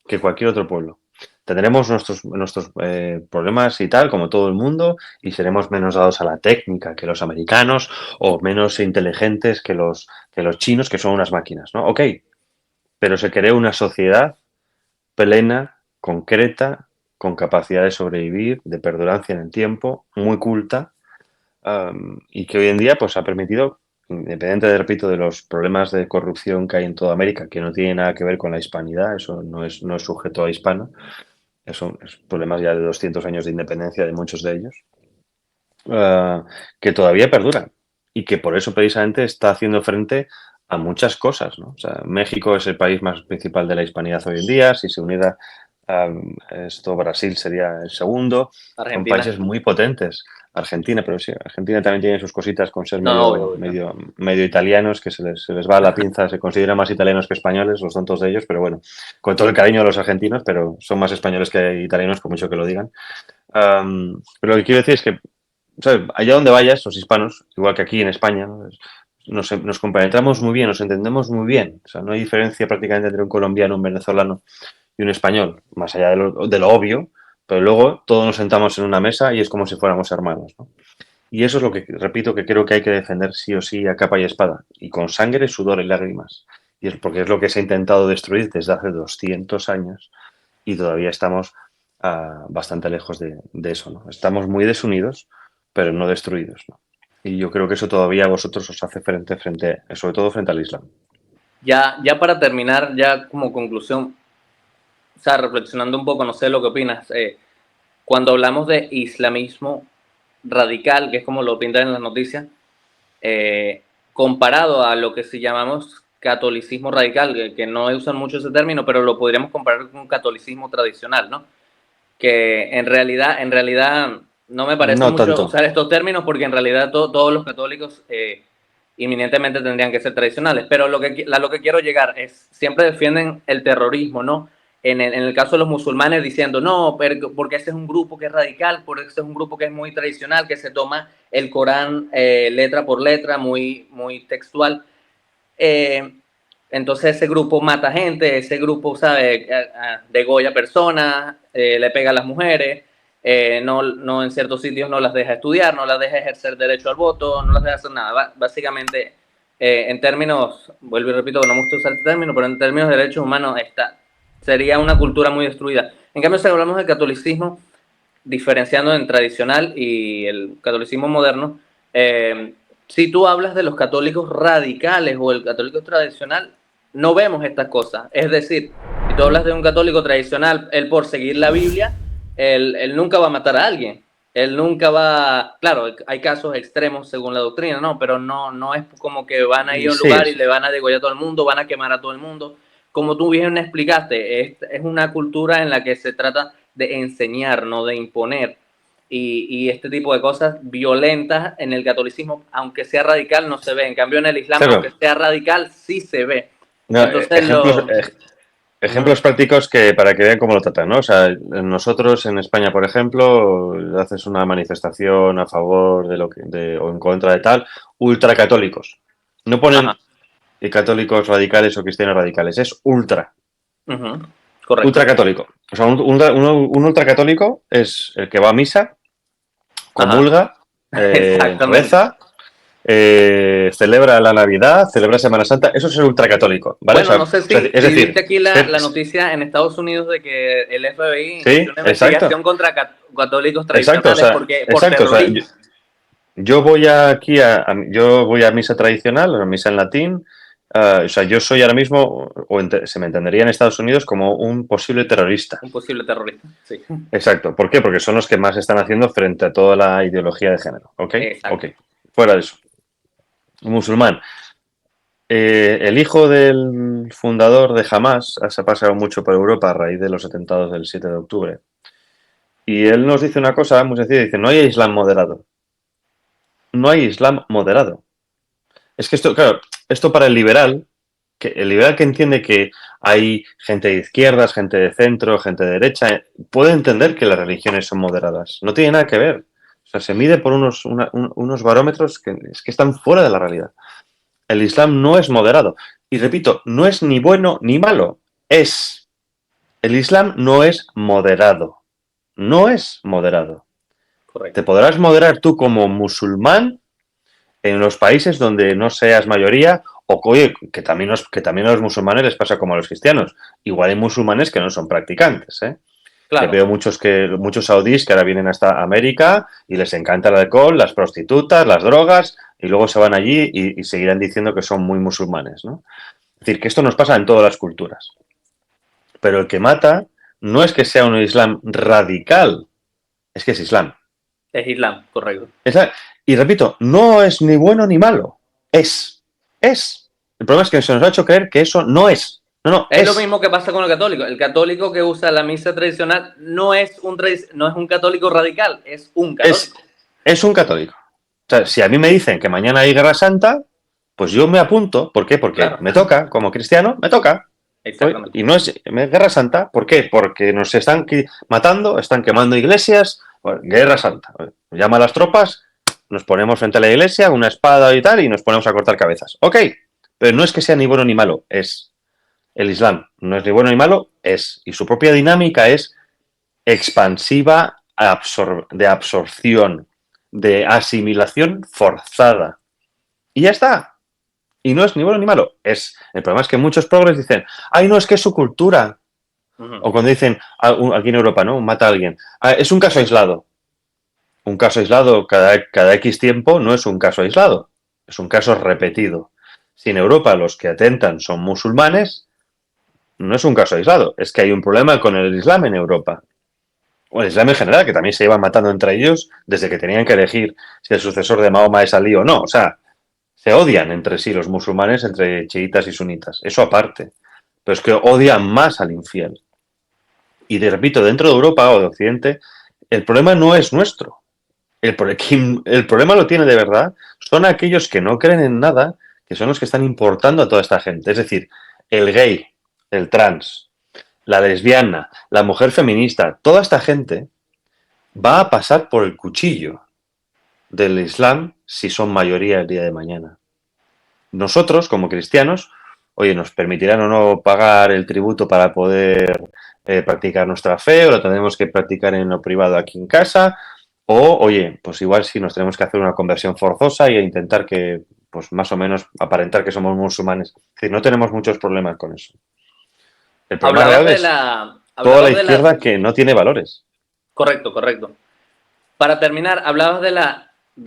que cualquier otro pueblo. Tendremos nuestros problemas y tal, como todo el mundo, y seremos menos dados a la técnica que los americanos o menos inteligentes que los chinos, que son unas máquinas, ¿no? Ok, pero se creó una sociedad plena, concreta, con capacidad de sobrevivir, de perdurancia en el tiempo, muy culta, y que hoy en día pues ha permitido, independiente, de, repito, de los problemas de corrupción que hay en toda América, que no tiene nada que ver con la hispanidad, eso no es sujeto a hispano, son problemas ya de 200 años de independencia de muchos de ellos, que todavía perduran y que por eso precisamente está haciendo frente a muchas cosas, ¿no? O sea, México es el país más principal de la hispanidad hoy en día, si se uniera esto, Brasil sería el segundo, son Argentina. países muy potentes. Argentina, pero sí, Argentina también tiene sus cositas con ser No, obvio, obvio. medio italianos, que se les va la pinza, se consideran más italianos que españoles, los tontos de ellos, pero bueno, con todo el cariño a los argentinos, pero son más españoles que italianos, por mucho que lo digan. Pero lo que quiero decir es que, ¿sabes? Allá donde vayas, los hispanos, igual que aquí en España, ¿no? Nos compenetramos muy bien, nos entendemos muy bien. O sea, no hay diferencia prácticamente entre un colombiano, un venezolano y un español, más allá de lo obvio, pero luego todos nos sentamos en una mesa y es como si fuéramos hermanos, ¿no? Y eso es lo que, repito, que creo que hay que defender sí o sí a capa y espada. Y con sangre, sudor y lágrimas. Y es porque es lo que se ha intentado destruir desde hace 200 años y todavía estamos bastante lejos de eso, ¿no? Estamos muy desunidos, pero no destruidos, ¿no? Y yo creo que eso todavía a vosotros os hace frente, sobre todo frente al Islam. Ya para terminar, ya como conclusión, o sea, reflexionando un poco, no sé lo que opinas, cuando hablamos de islamismo radical, que es como lo pintan en las noticias, comparado a lo que se llamamos catolicismo radical, que no usan mucho ese término, pero lo podríamos comparar con un catolicismo tradicional, ¿no? Que en realidad no me parece No mucho tanto. usar estos términos porque en realidad todos los católicos inminentemente tendrían que ser tradicionales, pero a lo que quiero llegar es, siempre defienden el terrorismo, ¿no? En el caso de los musulmanes diciendo, no, porque ese es un grupo que es radical, porque ese es un grupo que es muy tradicional, que se toma el Corán letra por letra, muy textual. Eh, entonces ese grupo mata gente, ese grupo, ¿sabe? Degolla personas, le pega a las mujeres, no en ciertos sitios no las deja estudiar, no las deja ejercer derecho al voto, no las deja hacer nada. Básicamente, en términos, vuelvo y repito, no me gusta usar este término, pero en términos de derechos humanos sería una cultura muy destruida. En cambio, si hablamos del catolicismo, diferenciando en tradicional y el catolicismo moderno, si tú hablas de los católicos radicales o el católico tradicional, no vemos estas cosas. Es decir, si tú hablas de un católico tradicional, él por seguir la Biblia, él nunca va a matar a alguien. Él nunca va, claro, hay casos extremos según la doctrina, ¿no? Pero no es como que van a ir a un Sí, lugar y le van a degollar a todo el mundo, van a quemar a todo el mundo. Como tú bien explicaste, es una cultura en la que se trata de enseñar, no de imponer. Y este tipo de cosas violentas en el catolicismo, aunque sea radical, no se ve. En cambio, en el Islam, claro. aunque sea radical, sí se ve. No, Entonces, ejemplos prácticos que para que vean cómo lo tratan, ¿no? O sea, nosotros en España, por ejemplo, haces una manifestación a favor de o en contra de tal, ultracatólicos. No ponen ajá, católicos radicales o cristianos radicales, es correcto. ultracatólico. O sea, un ultracatólico es el que va a misa, Ajá, comulga, exactamente. reza, celebra la Navidad, celebra Semana Santa, eso es el ultracatólico, ¿vale? Bueno, no sé Es si viste decir, aquí la noticia en Estados Unidos de que el FBI sí, inició una exacto, investigación contra católicos exacto, o tradicionales sea, por exacto, o sea, terrorismo. yo voy yo voy a misa tradicional, a misa en latín, o sea, yo soy ahora mismo, se me entendería en Estados Unidos como un posible terrorista. Un posible terrorista, sí. Exacto, ¿por qué? Porque son los que más están haciendo frente a toda la ideología de género, ¿ok? Ok, Exacto. fuera de eso. Un musulmán. El hijo del fundador de Hamas se ha pasado mucho por Europa a raíz de los atentados del 7 de octubre. Y él nos dice una cosa muy sencilla, dice, no hay Islam moderado. No hay Islam moderado. Es que esto, claro, esto para el liberal que entiende que hay gente de izquierdas, gente de centro, gente de derecha, puede entender que las religiones son moderadas. No tiene nada que ver. O sea, se mide por unos barómetros que están fuera de la realidad. El Islam no es moderado. Y repito, no es ni bueno ni malo. Es. El Islam no es moderado. No es moderado. Te Correcto. podrás moderar tú como musulmán en los países donde no seas mayoría, o oye, que también a los musulmanes les pasa como a los cristianos. Igual hay musulmanes que no son practicantes, ¿eh? Que Claro. veo muchos saudíes que ahora vienen hasta América y les encanta el alcohol, las prostitutas, las drogas, y luego se van allí y seguirán diciendo que son muy musulmanes, ¿no? Es decir, que esto nos pasa en todas las culturas. Pero el que mata no es que sea un Islam radical, es que es Islam. Es Islam, correcto. Y repito, no es ni bueno ni malo. Es. Es. El problema es que se nos ha hecho creer que eso no es. No, no, Es lo es. mismo que pasa con el católico. El católico que usa la misa tradicional no es un católico radical, es un Es, católico. es un católico. O sea, si a mí me dicen que mañana hay Guerra Santa, pues yo me apunto. ¿Por qué? Porque Claro, me toca, como cristiano, me toca. exactamente. Y no es Guerra Santa, ¿por qué? Porque nos están matando, están quemando iglesias. Bueno, Guerra Santa. Llama a las tropas, nos ponemos frente a la iglesia, una espada y tal, y nos ponemos a cortar cabezas. Ok, pero no es que sea ni bueno ni malo, es. El Islam no es ni bueno ni malo, es. Y su propia dinámica es expansiva de absorción. de asimilación forzada. Y ya está. Y no es ni bueno ni malo. El problema es que muchos progres dicen, ay, no, es que es su cultura. O cuando dicen, aquí en Europa, ¿no? Mata a alguien. Es un caso aislado. Un caso aislado cada X tiempo no es un caso aislado. Es un caso repetido. Si en Europa los que atentan son musulmanes, no es un caso aislado. Es que hay un problema con el Islam en Europa. O el Islam en general, que también se iban matando entre ellos desde que tenían que elegir si el sucesor de Mahoma es Ali o no. O sea, se odian entre sí los musulmanes, entre chiitas y sunitas. Eso aparte. Pero es que odian más al infiel. Y te repito, dentro de Europa o de Occidente, el problema no es nuestro. El problema lo tiene de verdad son aquellos que no creen en nada, que son los que están importando a toda esta gente. Es decir, el gay, el trans, la lesbiana, la mujer feminista, toda esta gente va a pasar por el cuchillo del Islam si son mayoría el día de mañana. Nosotros, como cristianos, oye, nos permitirán o no pagar el tributo para poder practicar nuestra fe, o lo tendremos que practicar en lo privado aquí en casa, o, oye, pues igual sí nos tenemos que hacer una conversión forzosa e intentar que, pues más o menos, aparentar que somos musulmanes. Es decir, no tenemos muchos problemas con eso. El problema Hablabas real de es la, toda la hablabas de la, izquierda que no tiene valores. correcto, correcto. Para terminar, hablabas de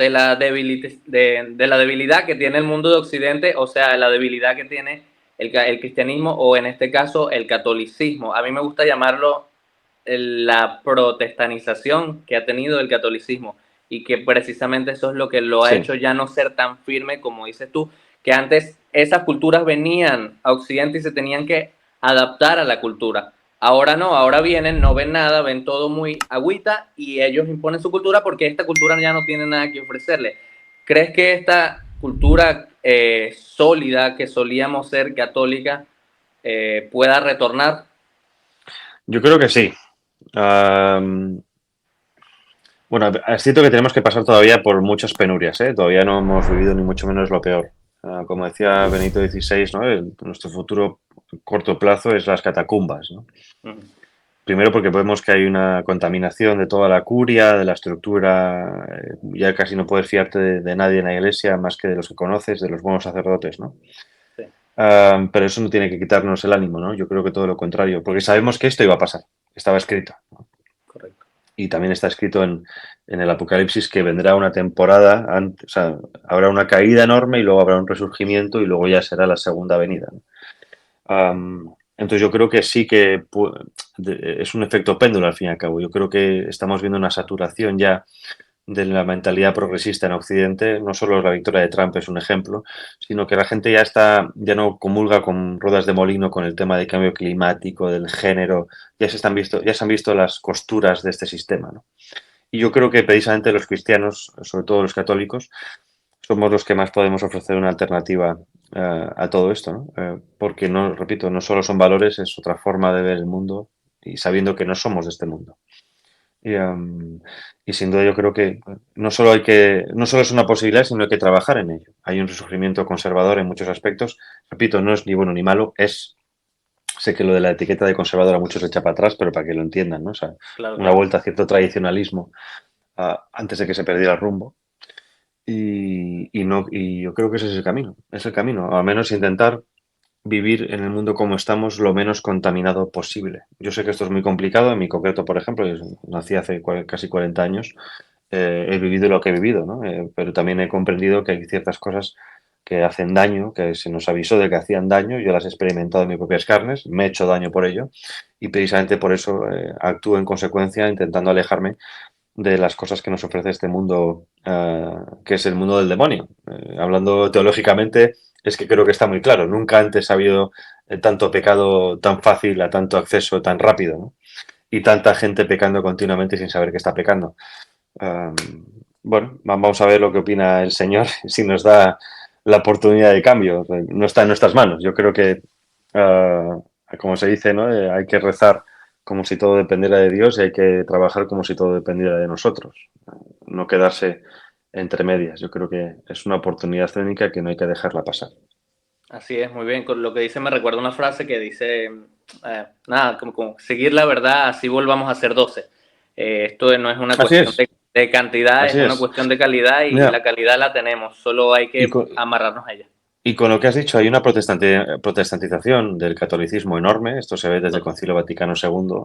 la debilidad que tiene el mundo de Occidente, o sea, la debilidad que tiene el cristianismo o en este caso el catolicismo. A mí me gusta llamarlo la protestanización que ha tenido el catolicismo y que precisamente eso es lo que lo ha Sí. hecho ya no ser tan firme como dices tú, que antes esas culturas venían a Occidente y se tenían que adaptar a la cultura. Ahora no, ahora vienen, no ven nada, ven todo muy agüita y ellos imponen su cultura porque esta cultura ya no tiene nada que ofrecerle. ¿Crees que esta cultura sólida que solíamos ser católica pueda retornar? Yo creo que sí. Um, bueno, es cierto que tenemos que pasar todavía por muchas penurias, ¿eh? Todavía no hemos vivido ni mucho menos lo peor. Como decía Benito XVI, ¿no? Nuestro futuro corto plazo es las catacumbas, ¿no? Uh -huh. Primero porque vemos que hay una contaminación de toda la curia, de la estructura, ya casi no puedes fiarte de nadie en la iglesia más que de los que conoces, de los buenos sacerdotes, ¿no? Sí. Pero eso no tiene que quitarnos el ánimo, ¿no? Yo creo que todo lo contrario, porque sabemos que esto iba a pasar, estaba escrito, ¿no? Correcto. Y también está escrito en el Apocalipsis que vendrá una temporada, o sea, habrá una caída enorme y luego habrá un resurgimiento y luego ya será la segunda venida, ¿no? Entonces yo creo que sí que es un efecto péndulo al fin y al cabo. Yo creo que estamos viendo una saturación ya de la mentalidad progresista en Occidente. No solo la victoria de Trump es un ejemplo, sino que la gente ya no comulga con ruedas de molino con el tema del cambio climático, del género. Ya se han visto las costuras de este sistema, ¿no? Y yo creo que precisamente los cristianos, sobre todo los católicos, somos los que más podemos ofrecer una alternativa a todo esto, ¿no? Porque, no, repito, no solo son valores, es otra forma de ver el mundo y sabiendo que no somos de este mundo. Y sin duda yo creo que no solo es una posibilidad, sino hay que trabajar en ello. Hay un resurgimiento conservador en muchos aspectos. Repito, no es ni bueno ni malo, sé que lo de la etiqueta de conservador a muchos le echa para atrás, pero para que lo entiendan, ¿no? O sea, Claro, una claro. vuelta a cierto tradicionalismo antes de que se perdiera el rumbo. Y yo creo que ese es el camino, al menos intentar vivir en el mundo como estamos lo menos contaminado posible. Yo sé que esto es muy complicado, en mi concreto, por ejemplo, yo nací hace casi 40 años, he vivido lo que he vivido, ¿no? Pero también he comprendido que hay ciertas cosas que hacen daño, que se nos avisó de que hacían daño, yo las he experimentado en mis propias carnes, me he hecho daño por ello y precisamente por eso actúo en consecuencia intentando alejarme de las cosas que nos ofrece este mundo, que es el mundo del demonio. Hablando teológicamente, es que creo que está muy claro. Nunca antes ha habido tanto pecado tan fácil, a tanto acceso tan rápido, ¿no? Y tanta gente pecando continuamente sin saber que está pecando. Um, bueno, vamos a ver lo que opina el Señor, si nos da la oportunidad de cambio. No está en nuestras manos. Yo creo que, como se dice, ¿no? Hay que rezar como si todo dependiera de Dios y hay que trabajar como si todo dependiera de nosotros. No quedarse entre medias. Yo creo que es una oportunidad única que no hay que dejarla pasar. Así es, muy bien. Con lo que dice me recuerda una frase que dice, nada, como seguir la verdad, así volvamos a ser 12. Esto no es una Así cuestión es. De cantidad es Así una es. cuestión de calidad y Mira, la calidad la tenemos, solo hay y que con, amarrarnos a ella. y con lo que has dicho, hay una protestantización del catolicismo enorme. Esto se ve desde el Concilio Vaticano II.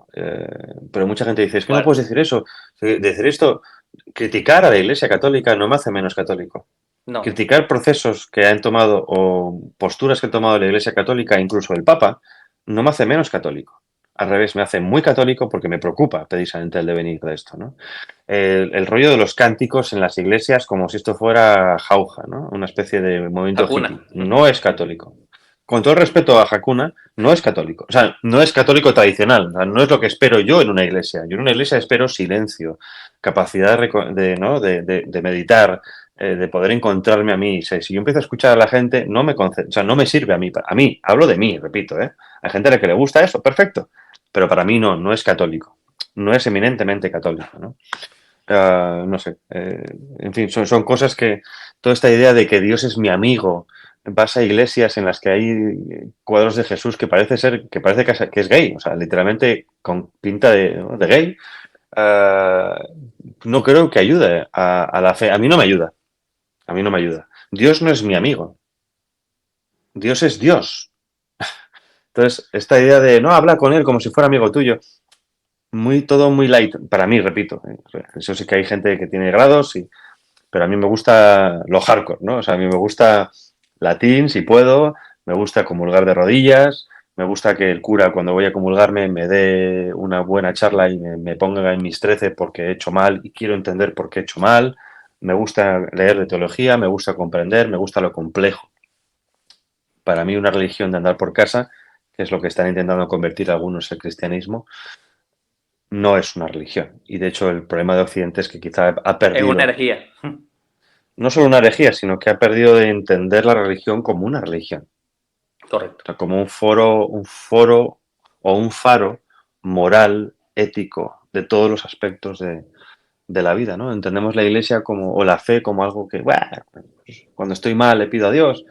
Pero mucha gente dice, es que no Bueno, puedes decir eso. Decir esto, criticar a la Iglesia Católica no me hace menos católico. no, Criticar procesos que han tomado o posturas que ha tomado la Iglesia Católica, incluso el Papa, no me hace menos católico. Al revés, me hace muy católico porque me preocupa precisamente el devenir de esto, ¿no? El rollo de los cánticos en las iglesias como si esto fuera jauja, ¿no? Una especie de movimiento Hakuna. hippie. No es católico. Con todo el respeto a Hakuna, no es católico. O sea, no es católico tradicional. O sea, no es lo que espero yo en una iglesia. Yo en una iglesia espero silencio, capacidad ¿no? de meditar, de poder encontrarme a mí. O sea, si yo empiezo a escuchar a la gente, o sea, no me sirve a mí. A mí, hablo de mí, repito, ¿eh? Hay gente a la que le gusta eso, perfecto. Pero para mí no es católico. No es eminentemente católico, ¿no? No sé. En fin, son cosas que. Toda esta idea de que Dios es mi amigo. Vas a iglesias en las que hay cuadros de Jesús que parece que es gay, o sea, literalmente con pinta ¿no? de gay. No creo que ayude a la fe. A mí no me ayuda. A mí no me ayuda. Dios no es mi amigo. Dios es Dios. Entonces, esta idea de no habla con él como si fuera amigo tuyo, todo muy light, para mí, repito. Eso sí que hay gente que tiene grados, pero a mí me gusta lo hardcore, ¿no? O sea, a mí me gusta latín, si puedo, me gusta comulgar de rodillas, me gusta que el cura cuando voy a comulgarme me dé una buena charla y me ponga en mis 13 porque he hecho mal y quiero entender por qué he hecho mal. Me gusta leer de teología, me gusta comprender, me gusta lo complejo. Para mí una religión de andar por casa, que es lo que están intentando convertir algunos el cristianismo, no es una religión. Y de hecho el problema de Occidente es que quizá ha Es una perdido herejía. no solo una herejía, sino que ha perdido de entender la religión como una religión. O Correcto. sea, como un foro o un faro moral, ético, de todos los aspectos de la vida, ¿no? Entendemos la iglesia como, o la fe como algo que, bueno, pues, cuando estoy mal le pido a Dios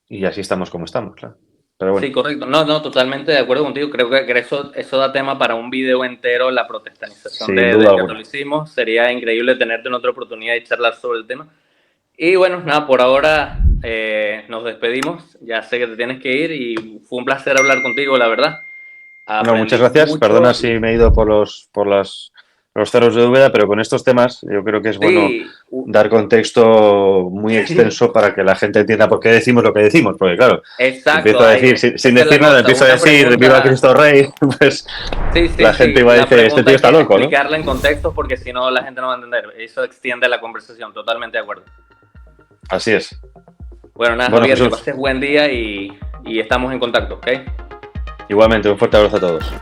y así estamos como estamos, claro. Pero Sí, bueno, correcto. No, no, totalmente de acuerdo contigo. Creo que eso da tema para un video entero, la protestanización sin duda del alguna. catolicismo. Sería increíble tenerte en otra oportunidad y charlar sobre el tema. Y bueno, nada, por ahora nos despedimos. Ya sé que te tienes que ir y fue un placer hablar contigo, la verdad. No, muchas Aprendí gracias. Perdona mucho. si me he ido por los cerros de Úbeda, pero con estos temas yo creo que es bueno Sí, dar contexto muy extenso para que la gente entienda por qué decimos lo que decimos. Porque claro, si exacto. empiezo a decir, sin Esa es la decir nada, cosa. empiezo a Una decir Viva pregunta. Cristo Rey, pues Sí, sí, la gente sí. igual La dice, este pregunta tío hay está que loco, ¿no? explicarla en contexto porque si no la gente no va a entender. Eso extiende la conversación. Totalmente de acuerdo. Así es. Bueno, nada, Bueno, Javier, que Jesús, pases buen día y estamos en contacto, ¿ok? igualmente un fuerte abrazo a todos.